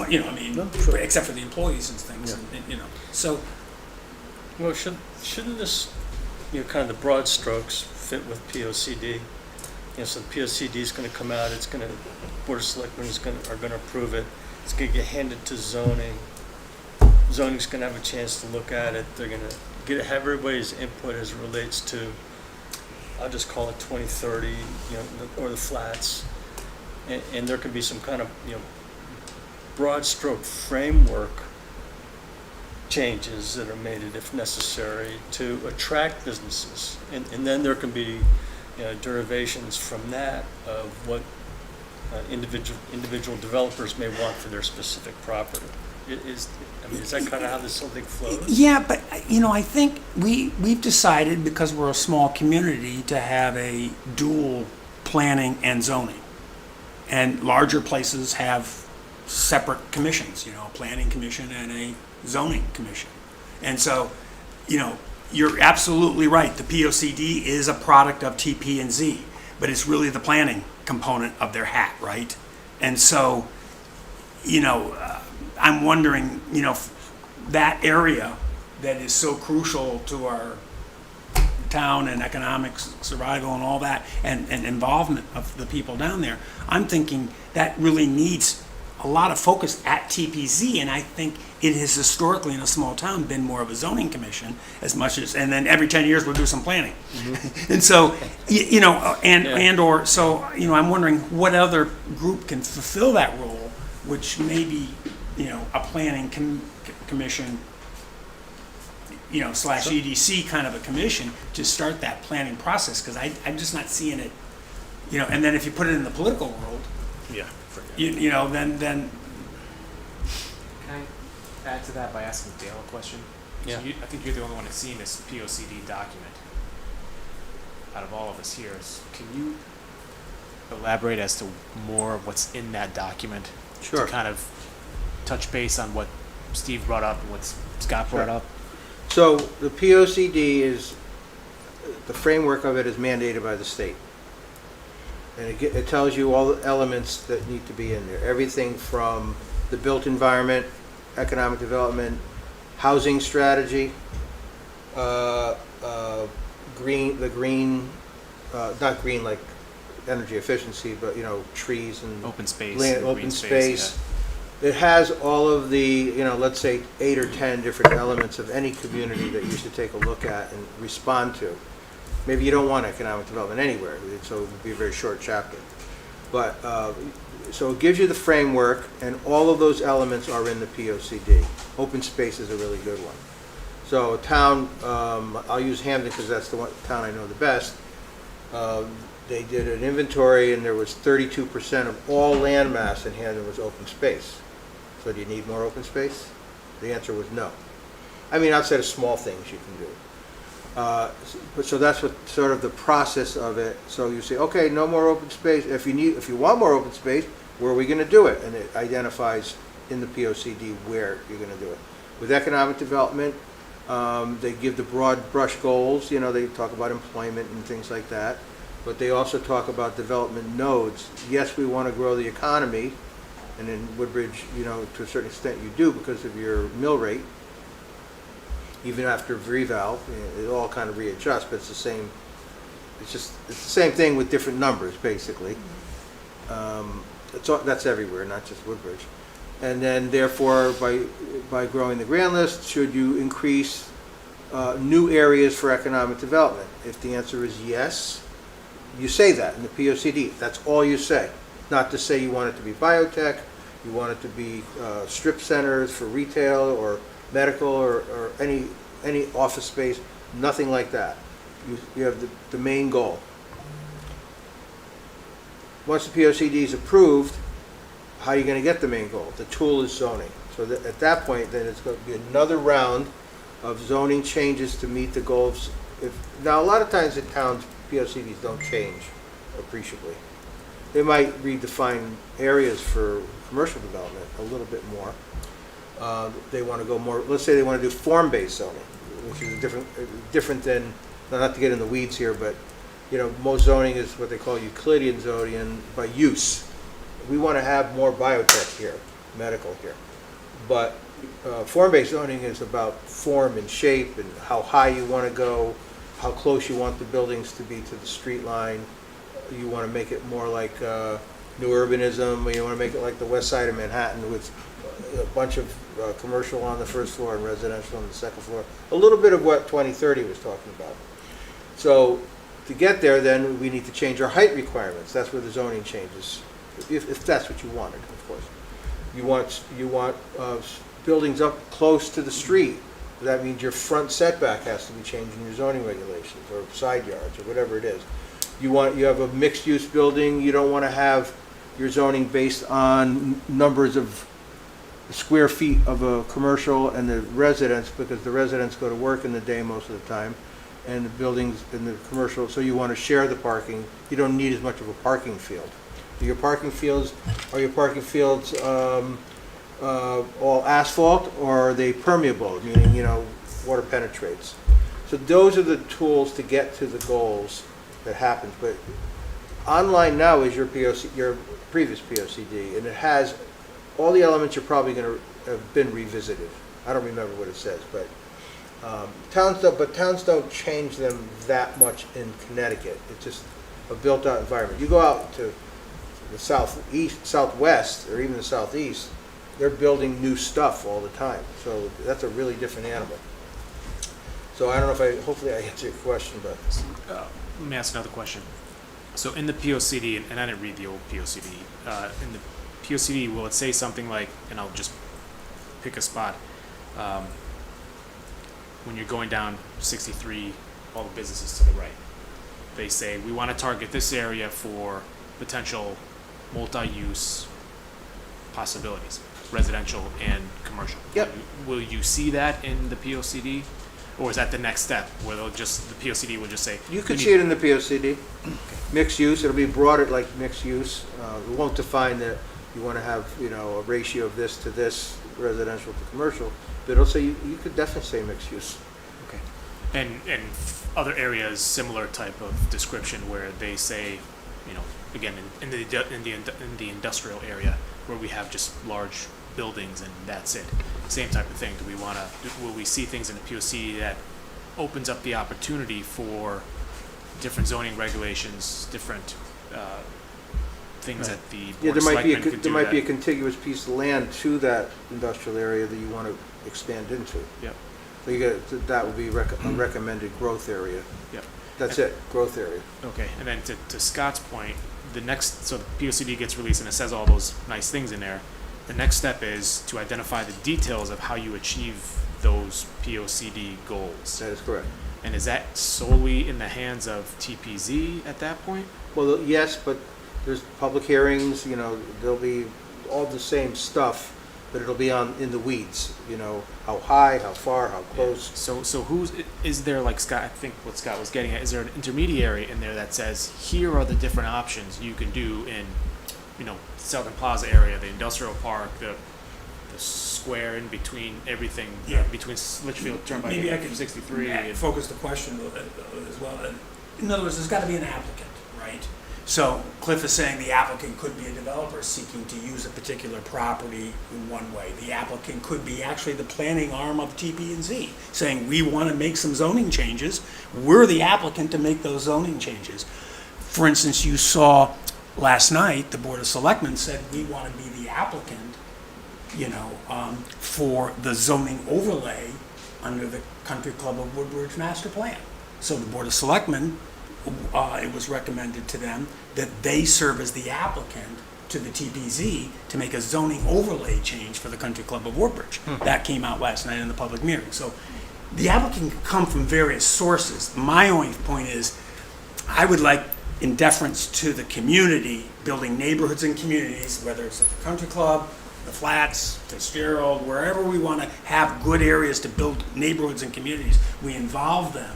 sure. except for the employees and things, Yeah. So, Well, shouldn't this, kind of the broad strokes fit with POCD? So the POCD is going to come out. It's going to, Board of Selectmen are going to approve it. It's going to get handed to zoning. zoning's gonna have a chance to look at it, they're gonna have everybody's input as it relates to, I'll just call it 2030, you know, or the flats. And there could be some kind of, you know, broad stroke framework changes that are made if necessary to attract businesses. And then there can be, you know, derivations from that of what individual developers may want for their specific property. Is that kind of how this whole thing flows? Yeah, but, you know, I think we've decided, because we're a small community, to have a dual planning and zoning. And larger places have separate commissions, you know, a planning commission and a zoning commission. And so, you know, you're absolutely right. The POCD is a product of TP&Z, but it's really the planning component of their hat, right? And so, you know, I'm wondering, you know, that area that is so crucial to our town and economic survival and all that, and involvement of the people down there, I'm thinking that really needs a lot of focus at TPZ, and I think it has historically in a small town been more of a zoning commission as much as, and then every 10 years we'll do some planning. And so, you know, or, so, you know, I'm wondering what other group can fulfill that role, which may be, you know, a planning commission, you know, / EDC kind of a commission to start that planning process, because I'm just not seeing it, you know, and then if you put it in the political world, Yeah. you know, then Can I add to that by asking Dale a question? Yeah. So I think you're the only one that's seen this POCD document out of all of us here. Can you elaborate as to more of what's in that document? Sure. To kind of touch base on what Steve brought up and what Scott brought Sure. up. So the POCD is, the framework of it is mandated by the state. And it tells you all the elements that need to be in there. Everything from the built environment, economic development, housing strategy, not green like energy efficiency, but, you know, trees and Open space. land, and open green space. It has all of the, you know, let's say 8 or 10 different elements of any community that you should take a look at and respond to. Maybe you don't want economic development anywhere, so it would be a very short chapter. But, so it gives you the framework, and all of those elements are in the POCD. Open space is a really good one. So a town, I'll use Hamden because that's the one town I know the best. They did an inventory, and there was 32% of all land mass in Hamden was open space. So do you need more open space? The answer was no. I mean, outside of small things you can do. But so that's what sort of the process of it. So you say, okay, no more open space. If you want more open space, where are we going to do it? And it identifies in the POCD where you're going to do it. With economic development, they give the broad brush goals. You know, they talk about employment and things like that. But they also talk about development nodes. Yes, we want to grow the economy, and in Woodbridge, you know, to a certain extent you do because of your mill rate. Even after reval, it all kind of readjusts, but it's the same. It's the same thing with different numbers, basically. That's everywhere, not just Woodbridge. And then, therefore, by growing the grand list, should you increase new areas for economic development? If the answer is yes, you say that in the POCD. That's all you say. Not to say you want it to be biotech, you want it to be strip centers for retail or medical or any office space, nothing like that. You have the main goal. Once the POCD is approved, how are you going to get the main goal? The tool is zoning. So that at that point, then it's going to be another round of zoning changes to meet the goals. Now, a lot of times in towns, POCDs don't change appreciably. They might redefine areas for commercial development a little bit more. They want to go more, let's say they want to do form-based zoning, which is different than, not to get in the weeds here, but, you know, most zoning is what they call Euclidean zoning and by use. We want to have more biotech here, medical here. But form-based zoning is about form and shape and how high you want to go, how close you want the buildings to be to the street line. You want to make it more like new urbanism, or you want to make it like the west side of Manhattan with a bunch of commercial on the first floor and residential on the second floor. A little bit of what 2030 was talking about. So to get there, then we need to change our height requirements. That's where the zoning changes, if that's what you wanted, of course. You want buildings up close to the street. That means your front setback has to be changed in your zoning regulations, or side yards, or whatever it is. You have a mixed-use building, you don't want to have your zoning based on numbers of square feet of a commercial and the residents, because the residents go to work in the day most of the time, and the buildings in the commercial, so you want to share the parking. You don't need as much of a parking field. Are your parking fields all asphalt, or are they permeable, meaning, water penetrates? So those are the tools to get to the goals that happens. But online now is your previous POCD, and it has all the elements you're probably going to have been revisited. I don't remember what it says, but towns don't change them that much in Connecticut. It's just a built-out environment. You go out to the southwest, or even the southeast, they're building new stuff all the time. So that's a really different animal. So I don't know if hopefully I answered your question, but. Let me ask another question. So in the POCD, and I didn't read the old POCD, in the POCD, will it say something like, and I'll just pick a spot, when you're going down 63, all the businesses to the right, they say, we want to target this area for potential multi-use possibilities, residential and commercial. Yep. Will you see that in the POCD? Or is that the next step, where the POCD will just say? You could see it in the POCD. Mixed use, it'll be broader like mixed use. We won't define that you want to have, a ratio of this to this, residential to commercial, but it'll say, you could definitely say mixed use. Okay. And other areas, similar type of description where they say, again, in the industrial area where we have just large buildings and that's it. Same type of thing. Will we see things in the POC that opens up the opportunity for different zoning regulations, different things that the board of selectmen could do? There might be a contiguous piece of land to that industrial area that you want to expand into. Yep. So that would be a recommended growth area. Yep. That's it, growth area. Okay, and then to Scott's point, so the POCD gets released and it says all those nice things in there. The next step is to identify the details of how you achieve those POCD goals. That is correct. And is that solely in the hands of TPZ at that point? Well, yes, but there's public hearings, there'll be all the same stuff, but it'll be in the weeds, how high, how far, how close. So is there, like Scott, I think what Scott was getting at, is there an intermediary in there that says, here are the different options you can do in, Southern Plaza area, the industrial park, the square in between everything, between Litchfield Turnpike Maybe I and could 63. And focus the question a little bit as well. In other words, there's got to be an applicant, right? So Cliff is saying the applicant could be a developer seeking to use a particular property in one way. The applicant could be actually the planning arm of TP&Z, saying we want to make some zoning changes. We're the applicant to make those zoning changes. For instance, you saw last night, the Board of Selectmen said we want to be the applicant, for the zoning overlay under the Country Club of Woodbridge Master Plan. So the Board of Selectmen, it was recommended to them that they serve as the applicant to the TPZ to make a zoning overlay change for the Country Club of Woodbridge. That came out last night in the public hearing. So the applicant can come from various sources. My only point is, I would like, in deference to the community, building neighborhoods and communities, whether it's at the Country Club, the Flats, Fitzgerald, wherever we want to have good areas to build neighborhoods and communities, we involve them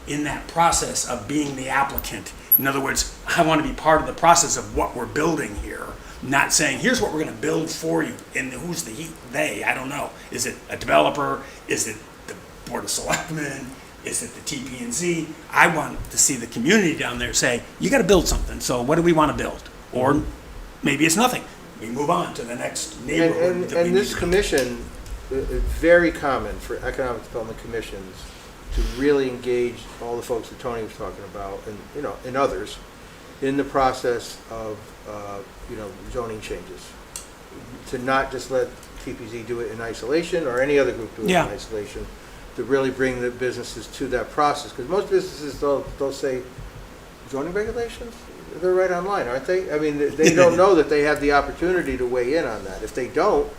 in that process of being the applicant. In other words, I want to be part of the process of what we're building here, not saying, here's what we're going to build for you, and who's the they, I don't know. Is it a developer? Is it the Board of Selectmen? Is it the TP&Z? I want to see the community down there say, you got to build something, so what do we want to build? Or maybe it's nothing. We move on to the next neighborhood. And this commission, it's very common for economic development commissions to really engage all the folks that Tony was talking about, and and others, in the process of zoning changes. To not just let TPZ do it in isolation, or any other group do it Yeah. in isolation, to really bring the businesses to that process. Because most businesses, they'll say, zoning regulations? They're right online, aren't they? I mean, they don't know that they have the opportunity to weigh in on that. If they don't,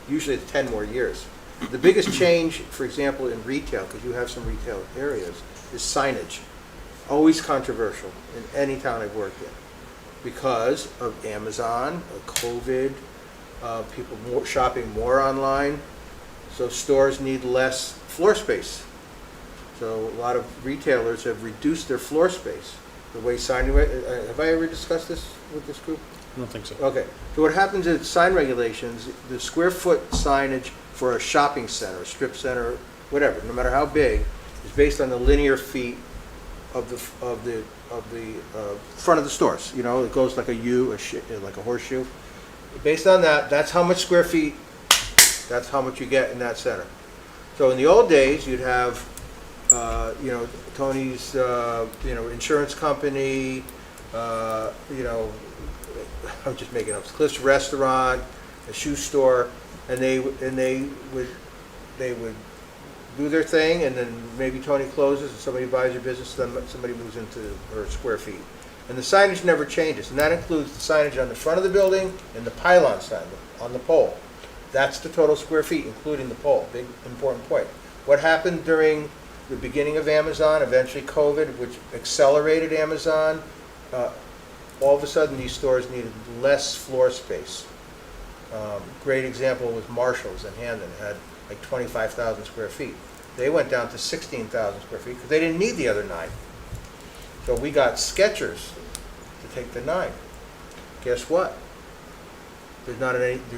usually it's 10 more years. The biggest change, for example, in retail, because you have some retail areas, is signage. Always controversial in any town I've worked in, because of Amazon, COVID, people shopping more online, so stores need less floor space. So a lot of retailers have reduced their floor space. The way sign, have I ever discussed this with this group? I don't think so. Okay, so what happens is sign regulations, the square foot signage for a shopping center, a strip center, whatever, no matter how big, is based on the linear feet of the front of the stores. You know, it goes like a U, like a horseshoe. Based on that, that's how much square feet, that's how much you get in that center. So in the old days, you'd have, you know, Tony's, you know, insurance company, you know, I'm just making up, Cliff's Restaurant, a shoe store, and they would do their thing, and then maybe Tony closes and somebody buys your business, then somebody moves into her square feet. And the signage never changes, and that includes the signage on the front of the building and the pylon sign on the pole. That's the total square feet, including the pole. Big, important point. What happened during the beginning of Amazon, eventually COVID, which accelerated Amazon, all of a sudden these stores needed less floor space. Great example was Marshall's in Hamden, had like 25,000 square feet. They went down to 16,000 square feet because they didn't need the other 9. So we got Skechers to take the 9. Guess what? There's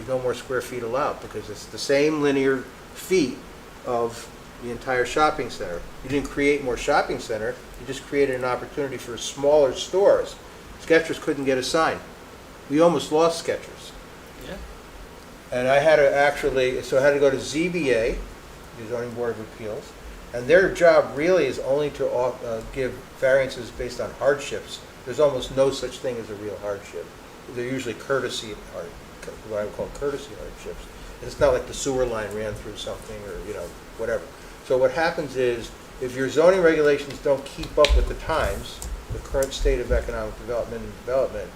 no more square feet allowed because it's the same linear feet of the entire shopping center. You didn't create more shopping center, you just created an opportunity for smaller stores. Skechers couldn't get a sign. We almost lost Skechers. Yeah. And I had to actually, so I had to go to ZBA, the Zoning Board of Appeals, and their job really is only to give variances based on hardships. There's almost no such thing as a real hardship. They're usually what I would call courtesy hardships. And it's not like the sewer line ran through something or, you know, whatever. So what happens is, if your zoning regulations don't keep up with the times, the current state of economic development,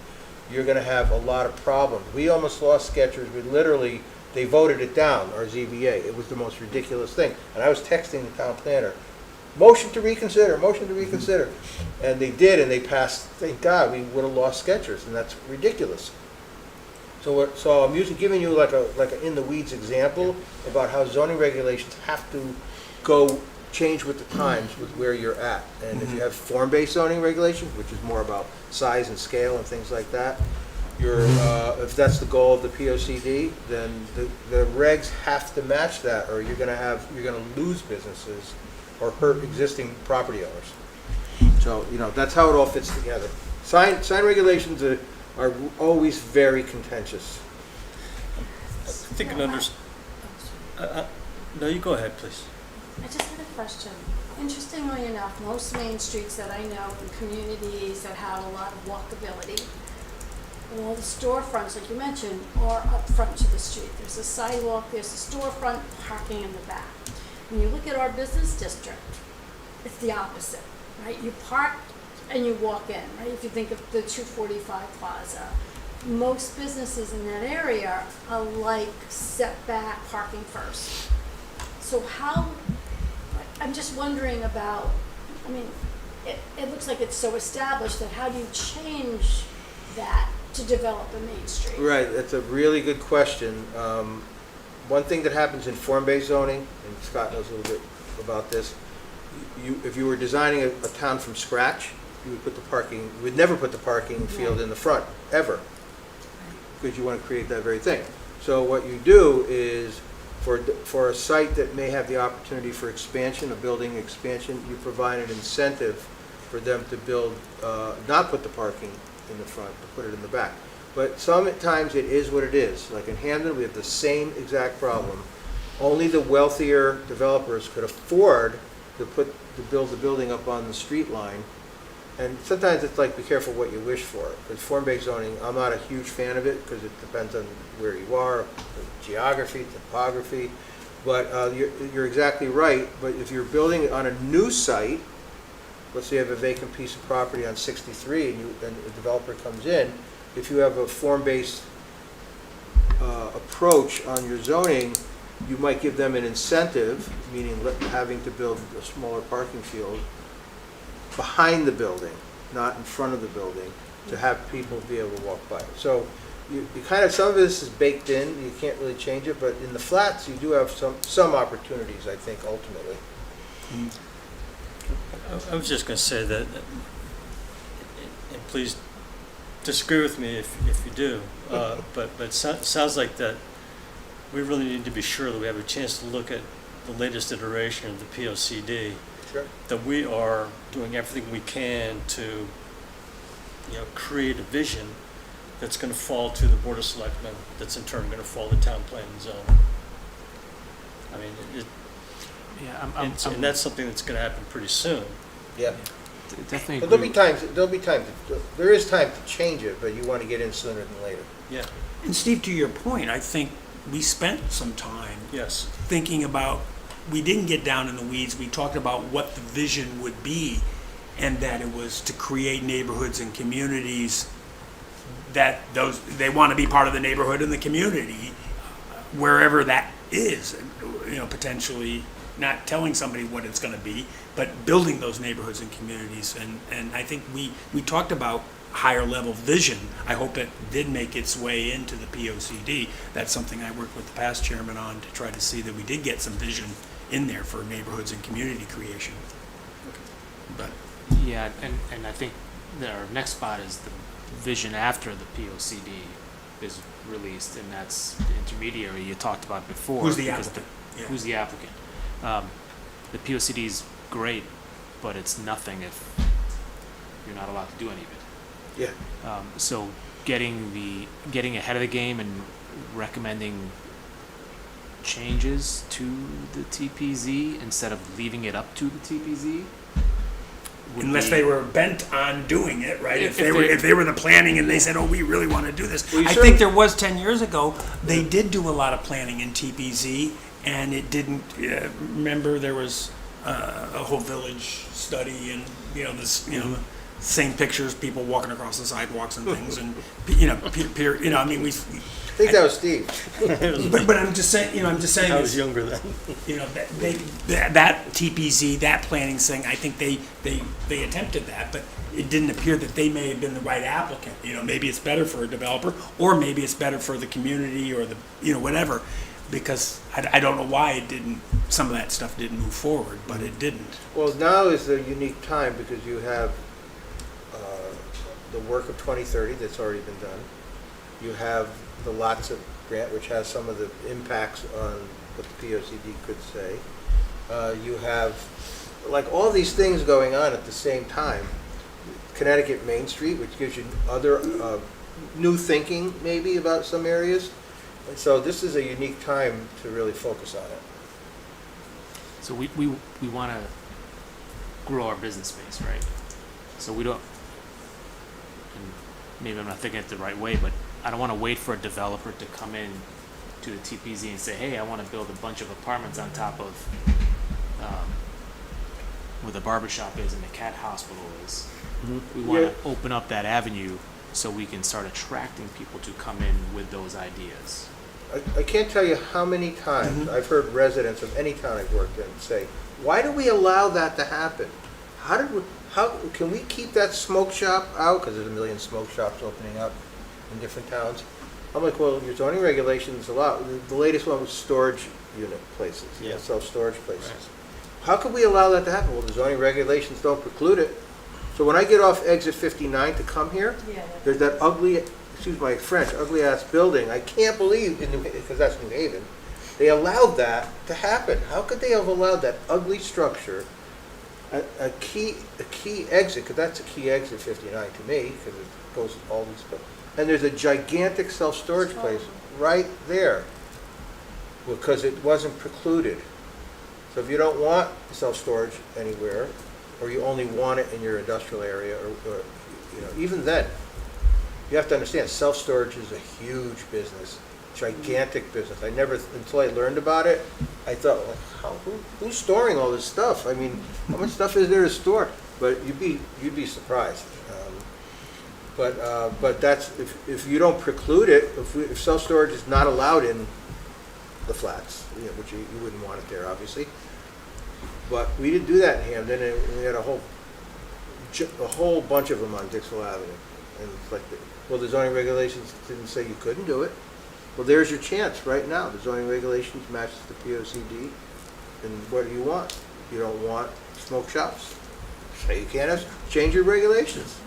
you're going to have a lot of problems. We almost lost Skechers. They voted it down, our ZBA. It was the most ridiculous thing. And I was texting the town planner, motion to reconsider. And they did, and they passed, thank God, we would have lost Skechers, and that's ridiculous. So I'm giving you like a in the weeds example about how zoning regulations have to change with the times with where you're at. And if you have form-based zoning regulations, which is more about size and scale and things like that, if that's the goal of the POCD, then the regs have to match that, or you're going to lose businesses or hurt existing property owners. So, you know, that's how it all fits together. Sign regulations are always very contentious. I think no, you go ahead, please. I just had a question. Interestingly enough, most main streets that I know in communities that have a lot of walkability, all the storefronts, like you mentioned, are up front to the street. There's a sidewalk, there's a storefront, parking in the back. When you look at our business district, it's the opposite, right? You park and you walk in, right? If you think of the 245 Plaza, most businesses in that area are like setback parking first. So I'm just wondering about, I mean, it looks like it's so established that how do you change that to develop a main street? Right, that's a really good question. One thing that happens in form-based zoning, and Scott knows a little bit about this, if you were designing a town from scratch, you would never put the parking field in the front, ever, because you want to create that very thing. So what you do is, for a site that may have the opportunity for expansion, a building expansion, you provide an incentive for them to build, not put the parking in the front, but put it in the back. But sometimes it is what it is. Like in Hamden, we have the same exact problem. Only the wealthier developers could afford to build the building up on the street line, And sometimes it's like, be careful what you wish for. Because form-based zoning, I'm not a huge fan of it because it depends on where you are, the geography, topography. But you're exactly right. But if you're building on a new site, let's say you have a vacant piece of property on 63 and a developer comes in, if you have a form-based approach on your zoning, you might give them an incentive, meaning having to build a smaller parking field behind the building, not in front of the building, to have people be able to walk by. So you kind of, some of this is baked in, you can't really change it, but in the flats, you do have some opportunities, I think, ultimately. I was just going to say that, and please disagree with me if you do, but it sounds like that we really need to be sure that we have a chance to look at the latest iteration of the POCD, Sure. that we are doing everything we can to, create a vision that's going to fall to the Board of Selectmen, that's in turn going to fall to Town Plan and Zone. I mean, Yeah, and that's something that's going to happen pretty soon. Yeah. definitely But there'll agree. be times, there is time to change it, but you want to get in sooner than later. Yeah. And Steve, to your point, I think we spent some time Yes. thinking about, we didn't get down in the weeds, we talked about what the vision would be, and that it was to create neighborhoods and communities that they want to be part of the neighborhood and the community, wherever that is, potentially not telling somebody what it's going to be, but building those neighborhoods and communities. And I think we talked about higher level vision. I hope it did make its way into the POCD. That's something I worked with the past chairman on to try to see that we did get some vision in there for neighborhoods and community creation. But Yeah, and I think that our next spot is the vision after the POCD is released, and that's the intermediary you talked about before. Who's the because applicant? Yeah. Who's the applicant? The POCD is great, but it's nothing if you're not allowed to do any of it. Yeah. So getting ahead of the game and recommending changes to the TPZ instead of leaving it up to the TPZ. would unless be- they were bent on doing it, right? If If they were the planning and they said, oh, we really want to do this. Well, you I certainly- think there was 10 years ago, they did do a lot of planning in TPZ, and it didn't, remember there was a whole village study and, same pictures, people walking across the sidewalks and things, and, I mean, I think that was Steve. but I'm just saying, I was is, younger then. that TPZ, that planning thing, I think they attempted that, but it didn't appear that they may have been the right applicant. Maybe it's better for a developer, or maybe it's better for the community, or whatever, because I don't know why some of that stuff didn't move forward, but it didn't. Well, now is a unique time because you have the work of 2030 that's already been done. You have the lots of grant, which has some of the impacts on what the POCD could say. You have, like, all these things going on at the same time. Connecticut Main Street, which gives you other new thinking maybe about some areas. And so this is a unique time to really focus on it. So we want to grow our business space, right? So we don't, and maybe I'm not thinking it the right way, but I don't want to wait for a developer to come in to the TPZ and say, hey, I want to build a bunch of apartments on top of where the barbershop is and the cat hospital is. We want to open up that avenue so we can start attracting people to come in with those ideas. I can't tell you how many times I've heard residents of any town I've worked in say, why do we allow that to happen? How can we keep that smoke shop out? Because there's a million smoke shops opening up in different towns. I'm like, well, your zoning regulations allow, the latest one was storage unit places, Yeah. self-storage places. How could we allow that to happen? Well, the zoning regulations don't preclude it. So when I get off exit 59 to come here, there's that ugly, excuse my French, ugly ass building. I can't believe, because that's New Haven, they allowed that to happen. How could they have allowed that ugly structure, a key exit, because that's a key exit 59 to me, because it goes all these, and there's a gigantic self-storage place right there, because it wasn't precluded. So if you don't want self-storage anywhere, or you only want it in your industrial area, or, you know, even then, you have to understand, self-storage is a huge business, gigantic business. I never, until I learned about it, I thought, like, who's storing all this stuff? I mean, how much stuff is there to store? But you'd be surprised. But that's, if you don't preclude it, if self-storage is not allowed in the flats, you know, which you wouldn't want it there, obviously. But we didn't do that in Hamden, and we had a whole bunch of them on Dixwell Avenue. And it's like, well, the zoning regulations didn't say you couldn't do it. Well, there's your chance right now. The zoning regulations matches the POCD. And what do you want? You don't want smoke shops. So you can't have, change your regulations.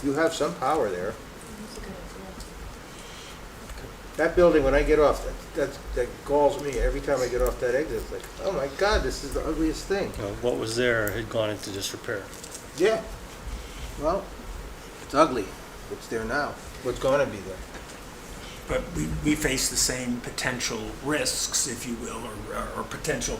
You have some power there. That's a good idea. That building, when I get off, that galls me every time I get off that exit. It's like, oh my God, this is the ugliest thing. What was there had gone into disrepair. Yeah. Well, it's ugly. What's there now? What's going to be there? But we face the same potential risks, if you will, or potential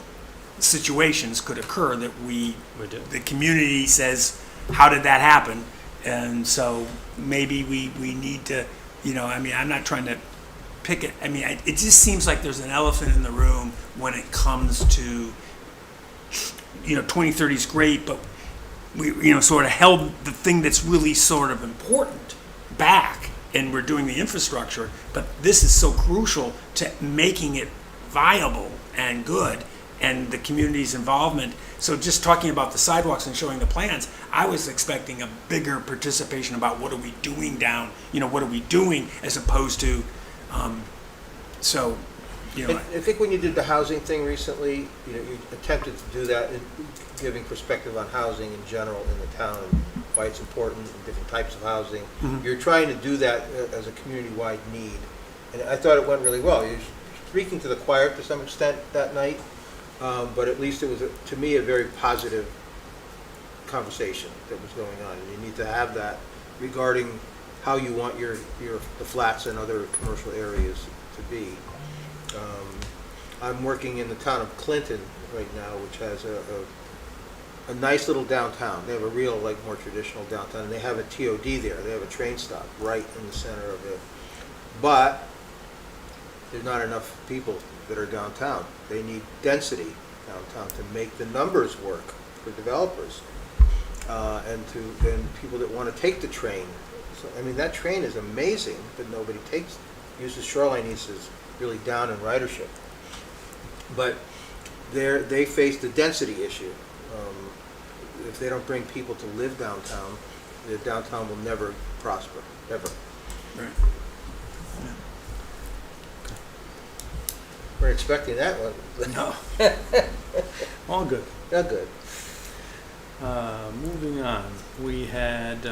situations could occur that We do. the community says, how did that happen? And so maybe we need to, you know, I mean, I'm not trying to pick it. I mean, it just seems like there's an elephant in the room when it comes to, you know, 2030 is great, but we, you know, sort of held the thing that's really sort of important back, and we're doing the infrastructure, but this is so crucial to making it viable and good, and the community's involvement. So just talking about the sidewalks and showing the plans, I was expecting a bigger participation about what are we doing down, you know, what are we doing, as opposed to, so, you know. I think when you did the housing thing recently, you know, you attempted to do that, giving perspective on housing in general in the town, and why it's important, and different types of housing. Mhm. You're trying to do that as a community-wide need. And I thought it went really well. You're speaking to the choir to some extent that night, but at least it was, to me, a very positive conversation that was going on. And you need to have that regarding how you want the flats and other commercial areas to be. I'm working in the town of Clinton right now, which has a nice little downtown. They have a real, like, more traditional downtown, and they have a TOD there. They have a train stop right in the center of it. But there's not enough people that are downtown. They need density downtown to make the numbers work for developers, and people that want to take the train. So, I mean, that train is amazing, but nobody uses Shoreline East as really down in ridership. But they face the density issue. If they don't bring people to live downtown, the downtown will never prosper, ever. Right. We're expecting that one. No. All good. Yeah, good. Moving on, we had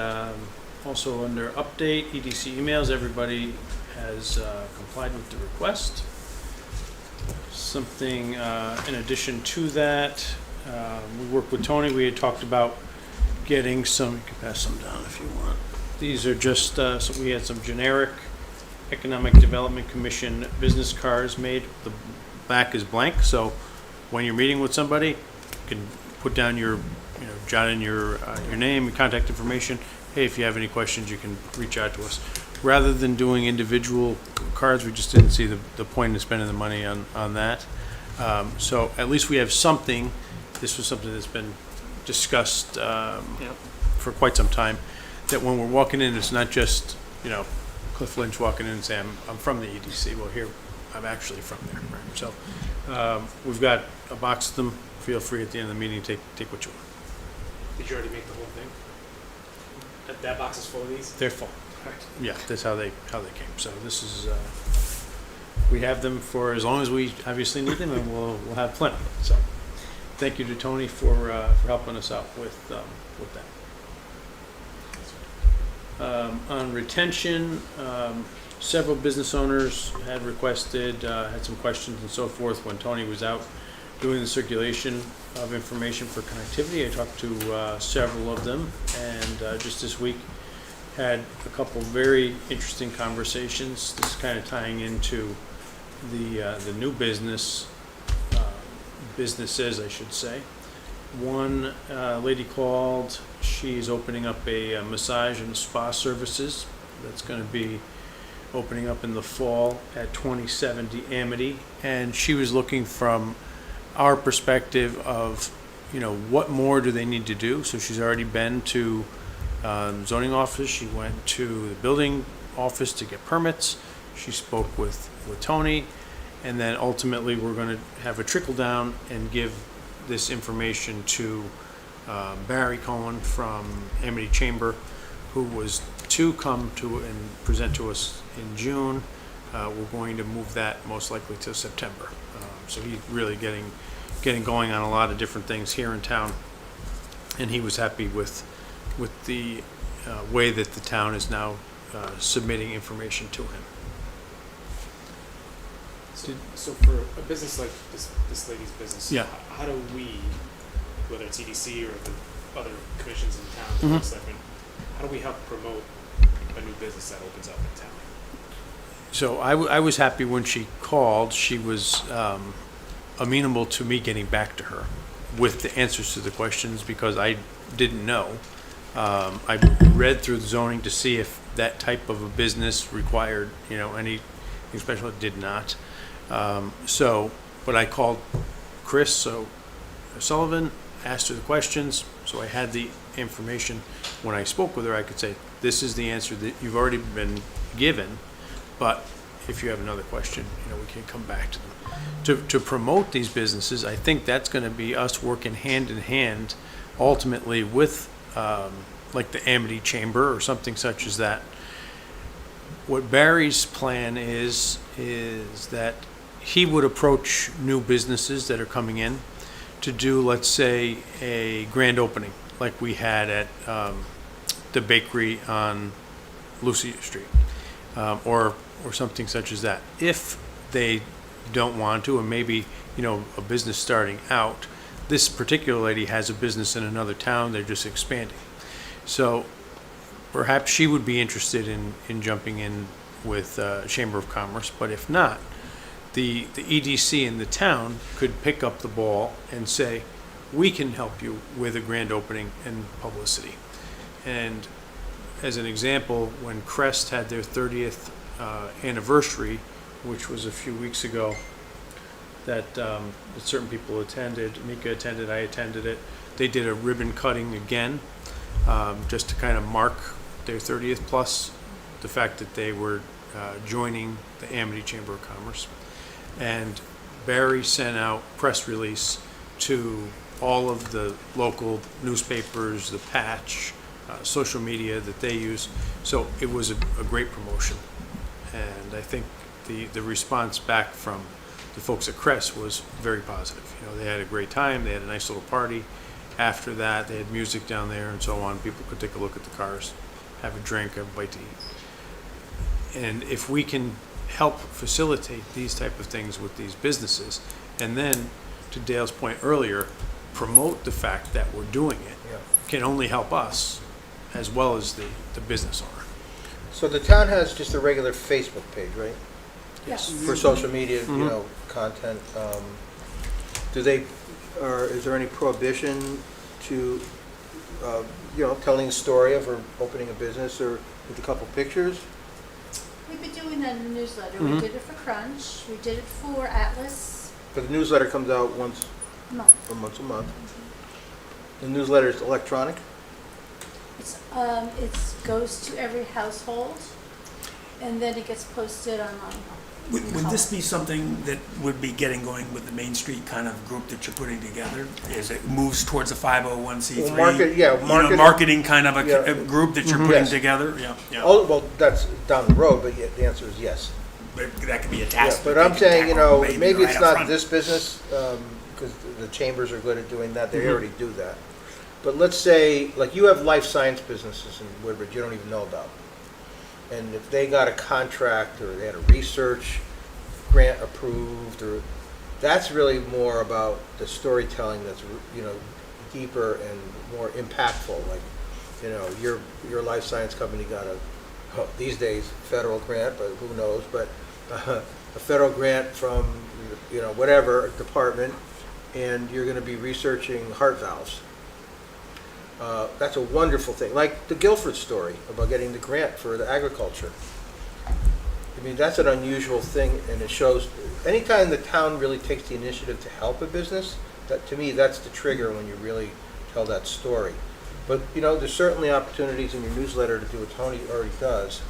also under update, EDC emails, everybody has complied with the request. Something in addition to that, we worked with Tony, we had talked about getting some, you can pass some down if you want. These are just, so we had some generic Economic Development Commission business cards made. The back is blank, so when you're meeting with somebody, you can put down your, you know, jot in your name, your contact information. Hey, if you have any questions, you can reach out to us. Rather than doing individual cards, we just didn't see the point in spending the money on that. So at least we have something. This was something that's been discussed for quite some time, that when we're walking in, it's not just, you know, Cliff Lynch walking in and saying, I'm from the EDC. Well, here, I'm actually from there. Right? So we've got a box of them. Feel free at the end of the meeting to take what you want. Did you already make the whole thing? That box is full of these? They're full. Correct. Yeah, that's how they came. So this is, we have them for as long as we obviously need them, and we'll have plenty. So thank you to Tony for helping us out with that. On retention, several business owners had requested, had some questions and so forth when Tony was out doing the circulation of information for connectivity. I talked to several of them, and just this week had a couple very interesting conversations. This is kind of tying into the new businesses, I should say. One lady called, she's opening up a massage and spa services. That's going to be opening up in the fall at 2070 Amity. And she was looking from our perspective of, what more do they need to do? So she's already been to zoning office. She went to the building office to get permits. She spoke with Tony. And then ultimately, we're going to have a trickle down and give this information to Barry Cohen from Amity Chamber, who was to come to and present to us in June. We're going to move that most likely to September. So he's really getting going on a lot of different things here in town, and he was happy with the way that the town is now submitting information to him. So for a business like this lady's business, Yeah. how do we, whether it's EDC or the other commissions in town, Mhm. selectmen, how do we help promote a new business that opens up in town? So I was happy when she called. She was amenable to me getting back to her with the answers to the questions because I didn't know. I read through the zoning to see if that type of a business required, anything special. It did not. But I called Chris Sullivan, asked her the questions, so I had the information. When I spoke with her, I could say, this is the answer that you've already been given, but if you have another question, we can come back to them. To promote these businesses, I think that's going to be us working hand in hand, ultimately with like the Amity Chamber or something such as that. What Barry's plan is that he would approach new businesses that are coming in to do, let's say, a grand opening like we had at the bakery on Lucy Street, or something such as that. If they don't want to, and maybe, a business starting out, this particular lady has a business in another town, they're just expanding. So perhaps she would be interested in jumping in with Chamber of Commerce, but if not, the EDC in the town could pick up the ball and say, we can help you with a grand opening and publicity. And as an example, when Crest had their 30th anniversary, which was a few weeks ago, that certain people attended, Mika attended, I attended it, they did a ribbon cutting again, just to kind of mark their 30th, plus the fact that they were joining the Amity Chamber of Commerce. And Barry sent out press release to all of the local newspapers, the Patch, social media that they use. So it was a great promotion. And I think the response back from the folks at Crest was very positive. They had a great time. They had a nice little party. After that, they had music down there and so on. People could take a look at the cars, have a drink, have a bite to eat. And if we can help facilitate these type of things with these businesses, and then, to Dale's point earlier, promote the fact that we're doing it, can only help us as well as the business owner. So the town has just a regular Facebook page, right? Yes. For social media, content. Is there any prohibition to, telling a story of or opening a business or with a couple pictures? We've been doing that in the newsletter. We did it for Crunch. We did it for Atlas. But the newsletter comes out once No. a month. The newsletter is electronic? It goes to every household, and then it gets posted online. Would this be something that would be getting going with the Main Street kind of group that you're putting together? As it moves towards a 501c3? Well, marketing kind of a Yeah. group that you're putting Yes. together? Yeah. Oh, well, that's down the road, but the answer is yes. But that could be a Yeah, task. but that I'm they saying, can tackle maybe right it's up not front. this business, because the chambers are good at doing that, they already do that. But let's say, like, you have life science businesses in Woodbridge you don't even know about. And if they got a contract, or they had a research grant approved, or, that's really more about the storytelling that's, deeper and more impactful. Like, your life science company got these days, federal grant, but who knows, but a federal grant from, whatever department, and you're going to be researching heart valves. That's a wonderful thing. Like the Guilford story about getting the grant for the agriculture. I mean, that's an unusual thing, and it shows anytime the town really takes the initiative to help a business, that to me, that's the trigger when you really tell that story. But, you know, there's certainly opportunities in your newsletter to do what Tony already does.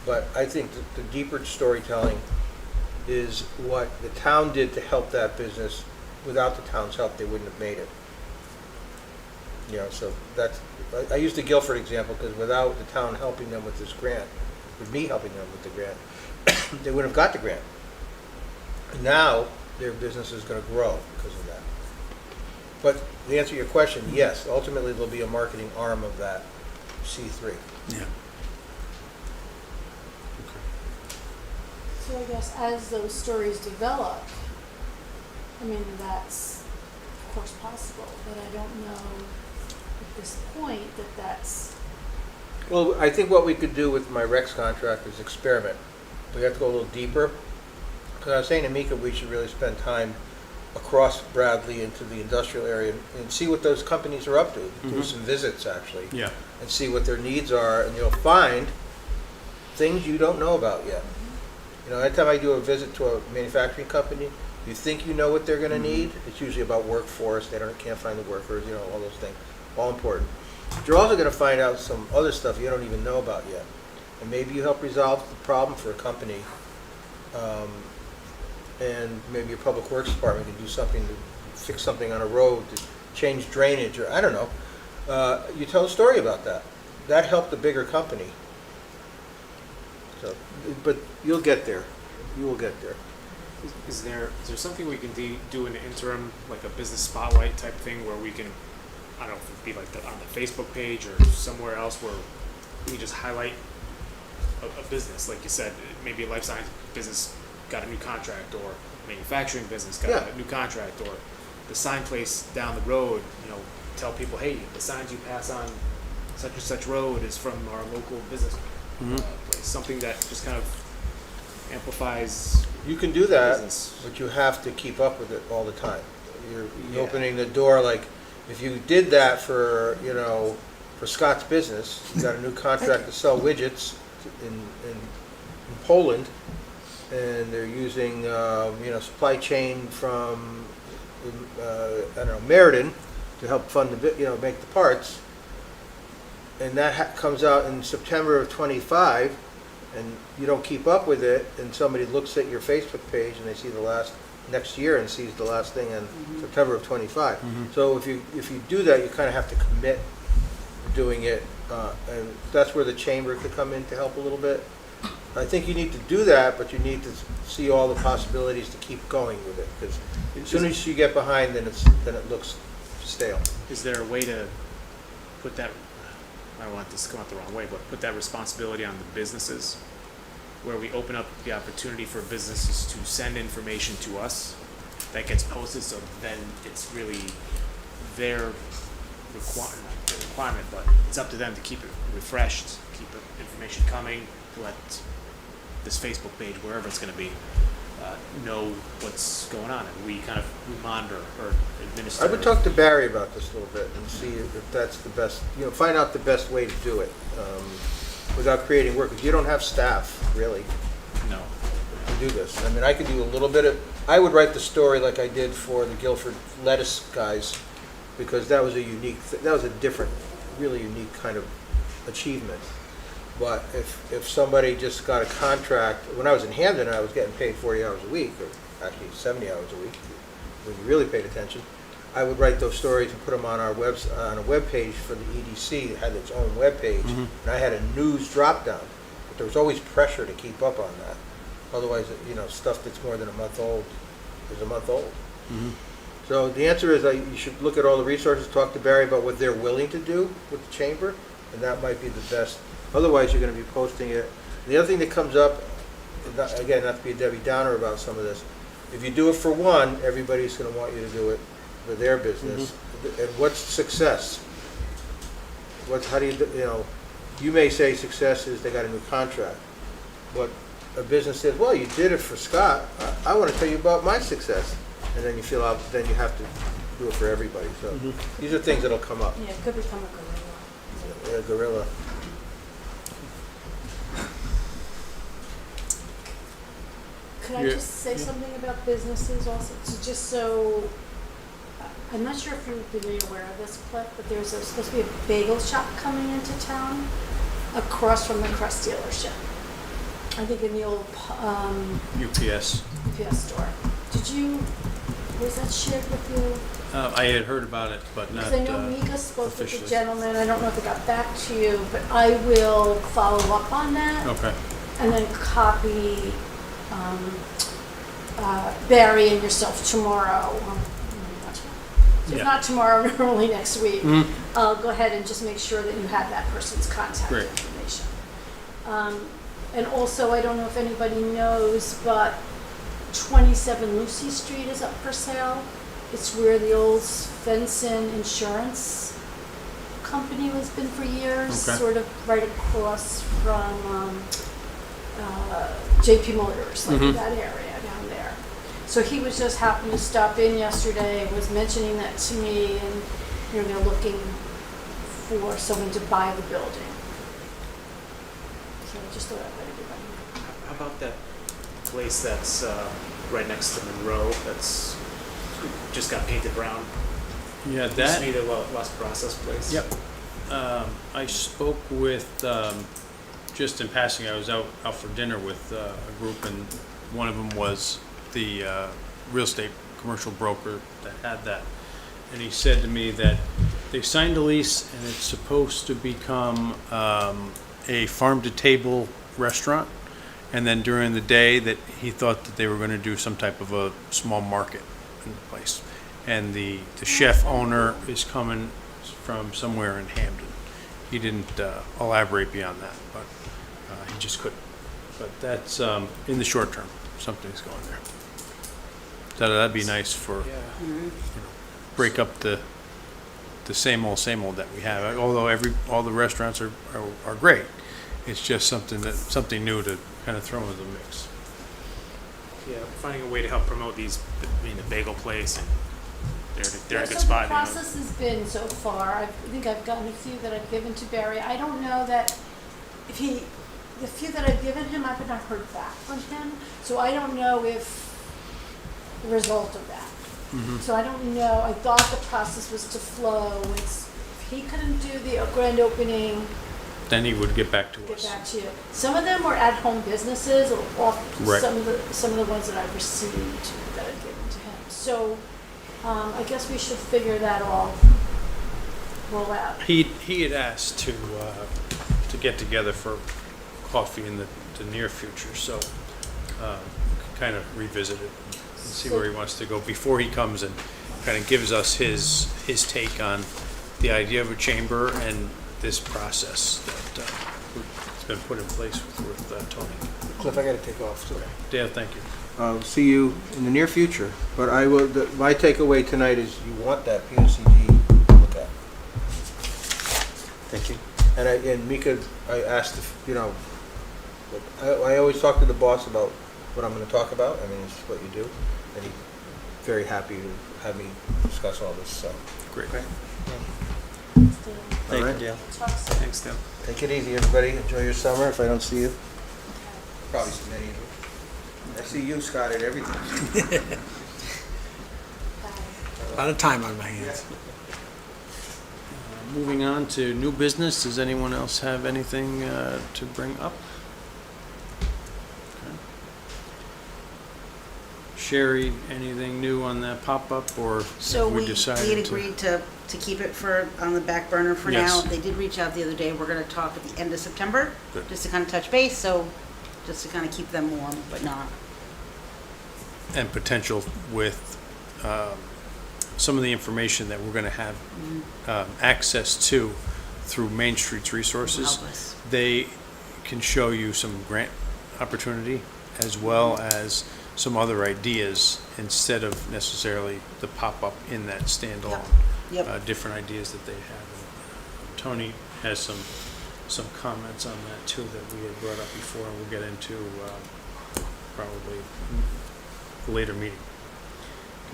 But I think the deeper storytelling is what the town did to help that business. Without the town's help, they wouldn't have made it. You know, so that's, I used the Guilford example because without the town helping them with this grant, with me helping them with the grant, they wouldn't have got the grant. And now their business is going to grow because of that. But to answer your question, yes, ultimately there'll be a marketing arm of that C3. Yeah. So I guess as those stories develop, I mean, that's of course possible, but I don't know at this point that that's, Well, I think what we could do with my Rex contract is experiment. We have to go a little deeper. Because I was saying to Mika, we should really spend time across Bradley into the industrial area and see what those companies are up to. Do some visits, actually. Yeah. And see what their needs are, and you'll find things you don't know about yet. You know, anytime I do a visit to a manufacturing company, you think you know what they're going to need. It's usually about workforce. They can't find the workers. You know, all those things, all important. But you're also going to find out some other stuff you don't even know about yet, and maybe you help resolve the problem for a company. And maybe your public works department can do something to fix something on a road, to change drainage, or I don't know. You tell a story about that. That helped the bigger company. So, but you'll get there. You will get there. Is there something we can do in the interim, like a business spotlight type thing, where we can, I don't know if it'd be like on the Facebook page or somewhere else, where we can just highlight a business, like you said, maybe a life science business got a new contract, or manufacturing business got a new contract, or the sign place down the road, you know, tell people, hey, the signs you pass on such and such road is from our local business place. Something that just kind of amplifies. You can do that, business. but you have to keep up with it all the time. You're opening the door. Like if you did that for, you know, for Scott's business, you got a new contract to sell widgets in Poland, and they're using you know, supply chain from I don't know, Meriden to help fund the, you know, make the parts, and that comes out in September of 25, and you don't keep up with it, and somebody looks at your Facebook page and they see the last next year and sees the last thing in September of 25. So if you do that, you kind of have to commit to doing it, and that's where the chamber could come in to help a little bit. I think you need to do that, but you need to see all the possibilities to keep going with it, because as soon as you get behind, then it looks stale. Is there a way to put that, I don't want this to come out the wrong way, but put that responsibility on the businesses, where we open up the opportunity for businesses to send information to us that gets posted, so then it's really their requirement, but it's up to them to keep it refreshed, keep the information coming, to let this Facebook page, wherever it's going to be, know what's going on, and we monitor or administer. I would talk to Barry about this a little bit and see if that's the best, you know, find out the best way to do it without creating work, because you don't have staff, really, No. to do this. I mean, I could do a little bit of, I would write the story like I did for the Guilford lettuce guys, because that was a unique, that was a different, really unique kind of achievement. But if somebody just got a contract, when I was in Hamden, I was getting paid 40 hours a week, or actually 70 hours a week, when you really paid attention. I would write those stories and put them on our on a web page for the EDC. It had its own web page, and I had a news drop down. But there was always pressure to keep up on that. Otherwise, you know, stuff that's more than a month old is a month old. So the answer is you should look at all the resources, talk to Barry about what they're willing to do with the chamber, and that might be the best. Otherwise, you're going to be posting it. The other thing that comes up, again, not to be a Debbie Downer about some of this, if you do it for one, everybody's going to want you to do it for their business. And what's success? How do you know, you may say success is they got a new contract. But a business says, well, you did it for Scott. I want to tell you about my success. and then you fill out, then you have to do it for everybody, so. These are things that'll come up. Yeah, it could become a gorilla. Yeah, gorilla. Could I Yeah, just say something about businesses also? So just so, I'm not sure if you're really aware of this, Cliff, but supposed to be a bagel shop coming into town across from the Crest dealership. I think in the old UPS. UPS store. Was that shared with you? I had heard about it, but not Because I know Mika spoke with the officially. gentleman, I don't know if it got back to you, but I will follow up on that. Okay. And then copy Barry and yourself tomorrow. Well, not tomorrow. So Yeah. if not tomorrow, early next week. Mhm. I'll go ahead and just make sure that you have that person's contact Great. information. And also, I don't know if anybody knows, but 27 Lucy Street is up for sale. It's where the old Svensson Insurance Company has been for years, Okay. sort of right across from JP Motors, like Mhm. that area down there. So he was just happened to stop in yesterday, was mentioning that to me, and they're looking for someone to buy the building. So I just thought I'd let everybody know. How about that place that's right next to Monroe that's just got painted brown? Yeah, Used that. to be the West Process place. Yep. I spoke with, just in passing, I was out for dinner with a group, and one of them was the real estate commercial broker that had that. And he said to me that they signed a lease and it's supposed to become a farm-to-table restaurant. And then during the day that he thought that they were going to do some type of a small market in the place. And the chef owner is coming from somewhere in Hamden. He didn't elaborate beyond that, but he just couldn't. But that's in the short term, something's going there. That'd be nice for break up the same old that we have. Although all the restaurants are great, it's just something new to kind of throw into the mix. Yeah, finding a way to help promote these, the bagel place, and they're in a good So spot. the process has been so far, I think I've gotten a few that I've given to Barry. I don't know that the few that I've given him, I've not heard back from him. So I don't know if the result of that. So I don't know, I thought the process was to flow. If he couldn't do the grand opening, Then he would get back to get us. back to you. Some of them were at-home businesses, or Right. some of the ones that I've received that I've given to him. So I guess we should figure that all out. He had asked to get together for coffee in the near future, so kind of revisit it and see where he wants to go before he comes and kind of gives us his take on the idea of a chamber and this process that has been put in place with Tony. Cliff, I gotta take off, so. Dale, thank you. I'll see you in the near future, but my takeaway tonight is you want that POCD to look at. Thank you. And Mika, I asked if, I always talk to the boss about what I'm gonna talk about. I mean, it's what you do. And he's very happy to have me discuss all this, so. Great. Thank All you, right. Dale. Talk soon. Thanks, Dale. Take it easy, everybody. Enjoy your summer if I don't see you. Probably see many of you. I see you, Scott, at everything. A lot of time on my hands. Moving on to new business, does anyone else have anything to bring up? Okay. Sherry, anything new on that pop-up, or So have we we decided had agreed to keep it on the back burner for now. Yes. They did reach out the other day. We're gonna talk at the end of September, Good. just to kind of touch base, so just to kind of keep them warm, but not. And potential with some of the information that we're going to have access to through Main Street's resources. Help us. They can show you some grant opportunity as well as some other ideas instead of necessarily the pop-up in that standalone. Yep. Different ideas that they have. And Tony has some comments on that too that we had brought up before, and we'll get into probably a later meeting.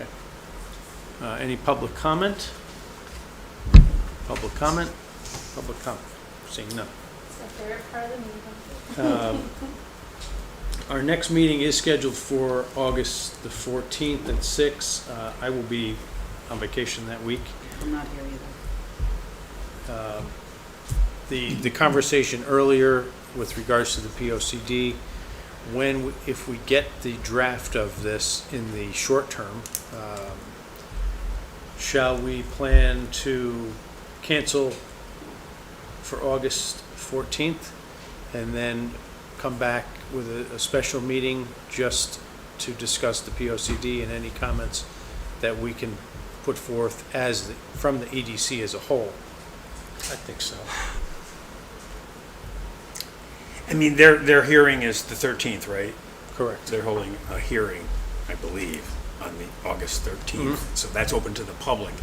Okay. Any public comment? Public comment? Public comment? Seeing none. It's the favorite part of the meeting. Our next meeting is scheduled for August the 14th at 6. I will be on vacation that week. I'm not here either. The conversation earlier with regards to the POCD, if we get the draft of this in the short term, shall we plan to cancel for August 14th and then come back with a special meeting just to discuss the POCD and any comments that we can put forth from the EDC as a whole? I think so. I mean, their hearing is the 13th, right? Correct. They're holding a hearing, I believe, on the August 13th, so that's open to the public.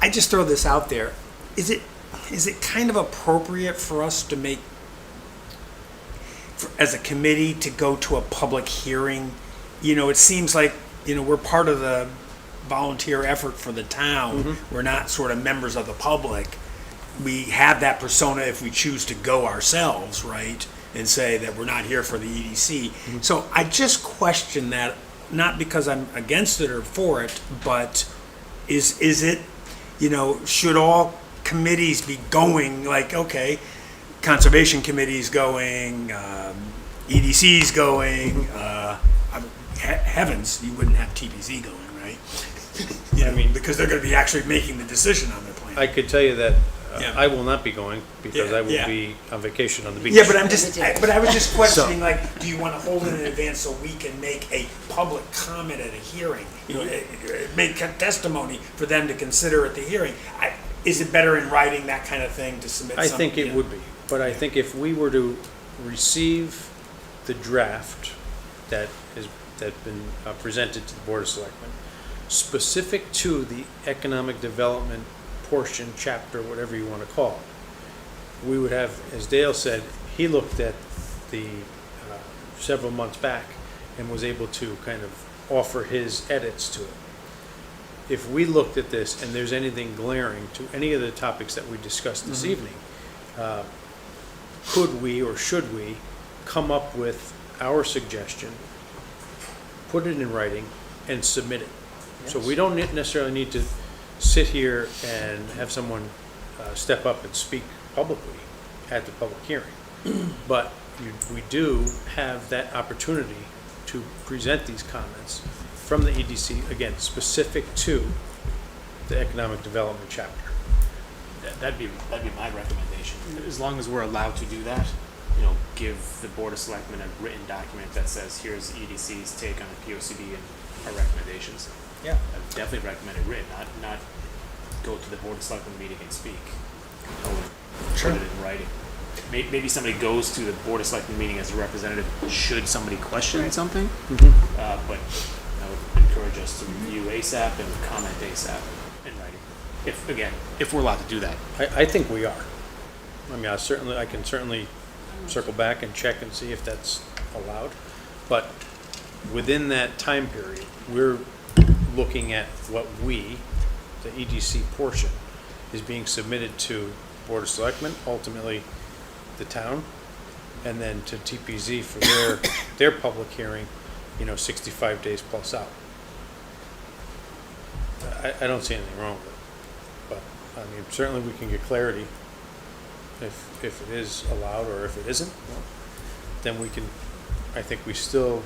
I just throw this out there. Is it kind of appropriate for us to as a committee, to go to a public hearing? You know, it seems like, we're part of the volunteer effort for the town. We're not sort of members of the public. We have that persona if we choose to go ourselves, right? And say that we're not here for the EDC. So I just question that, not because I'm against it or for it, but is it, should all committees be going, like, okay, Conservation Committee's going, EDC's going, heavens, you wouldn't have TPZ going, right? Because they're going to be actually making the decision on their plan. I could tell you that Yeah. I will not be going because I will Yeah. be on vacation on the beach. Yeah, but I was just questioning, like, do you want to hold it in advance so we can make a public comment at a hearing? Make testimony for them to consider at the hearing. Is it better in writing, that kind of thing, to submit I something? think it would be, but I think if we were to receive the draft that's been presented to the Board of Selectmen, specific to the economic development portion, chapter, whatever you want to call it, we would have, as Dale said, he looked at the several months back and was able to kind of offer his edits to it. If we looked at this and there's anything glaring to any of the topics that we discussed this evening, could we or should we come up with our suggestion, put it in writing, and submit it? So we don't necessarily need to sit here and have someone step up and speak publicly at the public hearing. But we do have that opportunity to present these comments from the EDC, again, specific to the economic development chapter. That'd be my recommendation. As long as we're allowed to do that, give the Board of Selectmen a written document that says, here's EDC's take on the POCD and our recommendations. Yeah. I would definitely recommend it written, not go to the Board of Selectmen meeting and speak. I would put it in writing. Maybe somebody goes to the Board of Selectmen meeting as a representative should somebody question something. But I would encourage us to review ASAP and comment ASAP in writing. If we're allowed to do that. I think we are. I mean, I can certainly circle back and check and see if that's allowed. But within that time period, we're looking at what the EDC portion, is being submitted to Board of Selectmen, ultimately the town, and then to TPZ for their public hearing, 65 days plus out. I don't see anything wrong with it. But, certainly we can get clarity if it is allowed, or if it isn't, well, then we can, I think we still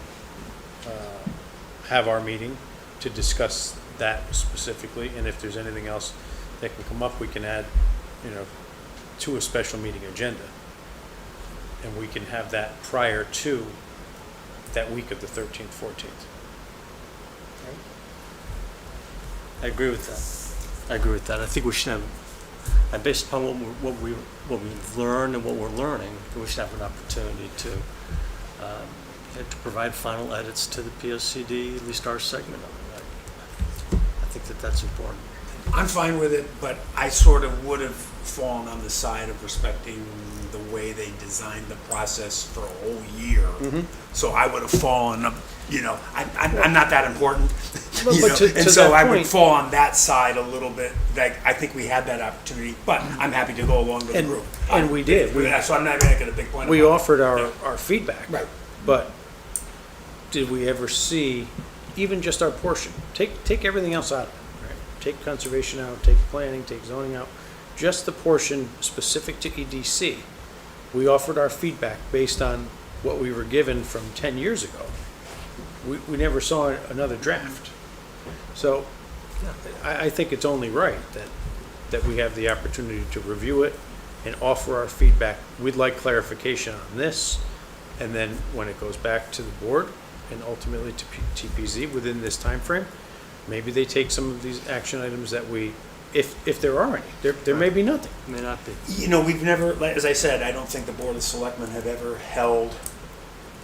have our meeting to discuss that specifically, and if there's anything else that can come up, we can add, to a special meeting agenda. And we can have that prior to that week of the 13th, 14th. I agree with that. I think we should have, and based upon what we've learned and what we're learning, we should have an opportunity to provide final edits to the POCD, at least our segment of it. I think that's important. I'm fine with it, but I sort of would have fallen on the side of respecting the way they designed the process for a whole year. So I would have fallen, I'm not that important. But you know, to and so that I would point- fall on that side a little bit. Like, I think we had that opportunity, but I'm happy to go along with the group. and we did. So I'm not making a big point We about it. offered our feedback. Right. But did we ever see even just our portion? Take everything else out of it, right? Take conservation out, take planning, take zoning out, just the portion specific to EDC. We offered our feedback based on what we were given from 10 years ago. We never saw another draft. So I think it's only right that we have the opportunity to review it and offer our feedback. We'd like clarification on this, and then when it goes back to the board and ultimately to TPZ within this time frame, maybe they take some of these action items that we, if there are any, there may be nothing. May not be. You know, we've never, like, as I said, I don't think the Board of Selectmen have ever held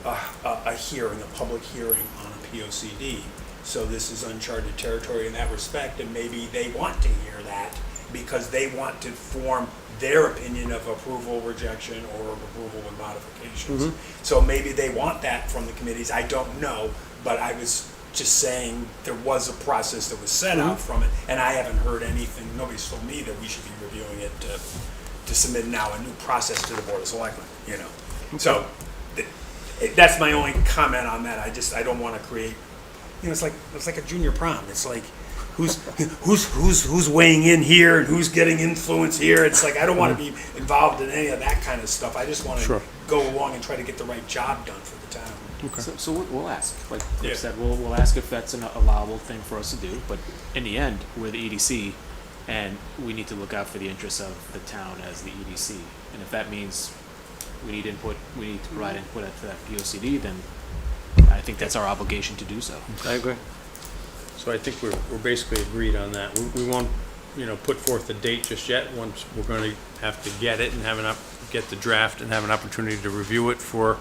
a hearing, a public hearing on a POCD. So this is uncharted territory in that respect, and maybe they want to hear that because they want to form their opinion of approval, rejection, or approval with modifications. So maybe they want that from the committees. I don't know, but I was just saying there was a process that was set out from it, and I haven't heard anything. Nobody's told me that we should be reviewing it to submit now a new process to the Board of Selectmen. You know, so that's my only comment on that. I don't want to create. You know, it's like a junior prom. It's like who's weighing in here and who's getting influence here. It's like I don't want to be involved in any of that kind of stuff. I just want to Sure. go along and try to get the right job done for the town. So we'll ask, like Cliff Yeah. said, we'll ask if that's an allowable thing for us to do, but in the end, we're the EDC, and we need to look out for the interests of the town as the EDC, and if that means we need input, we need to provide input to that POCD, then I think that's our obligation to do so. I agree. So I think we're basically agreed on that. We won't, put forth a date just yet. Once we're going to have to get it and get the draft and have an opportunity to review it for,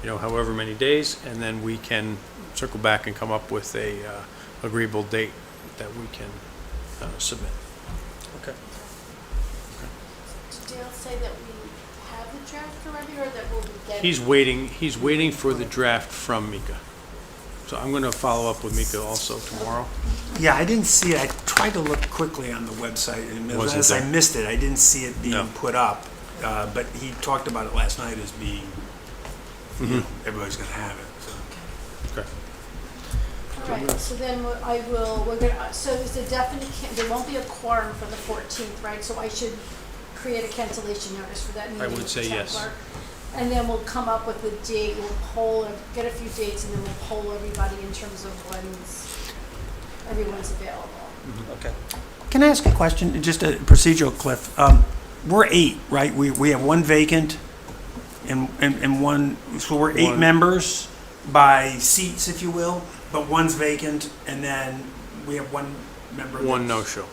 however many days, and then we can circle back and come up with a agreeable date that we can submit. Okay. Did Dale say that we have the draft already, or that we'll be getting? He's waiting for the draft from Mika. So I'm going to follow up with Mika also tomorrow. Yeah, I didn't see it. I tried to look quickly on the website, and Wasn't unless I there. missed it, I didn't see it being No. put up. But he talked about it last night as being, everybody's going to have it. So. Okay. All right, so then we're gonna, so is a definite, there won't be a quorum for the 14th, right? So I should create a cancellation notice for that meeting. I would with say the town yes. clerk. And then we'll come up with a date, we'll poll, get a few dates, and then we'll poll everybody in terms of when everyone's available. Okay. Can I ask a question? Just a procedural, Cliff. We're 8, right? We have 1 vacant and 1, so we're 8 One. members by seats, if you will, but 1's vacant, and then we have 1 member. One that's- no-show.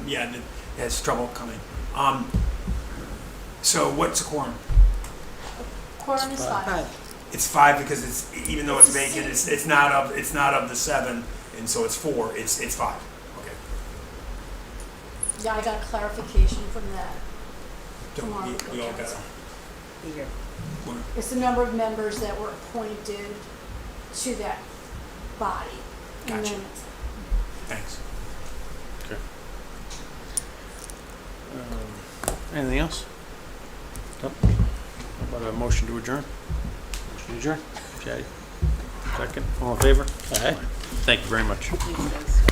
that has trouble coming. So what's a quorum? Quorum is 5. It's 5 because it's, even though it's It's a vacant, seat. it's not of the 7, and so it's 4. It's 5. Okay. Yeah, I got clarification from that. Tomorrow We we'll all got cancel. it. Here. It's the number of members that were appointed to that body. And Gotcha. then Thanks. Okay. Anything else? Nope. How about a motion to adjourn? Motion to adjourn. Chatty. Second. All in favor? Aye. Thank you very much. Thank you, guys.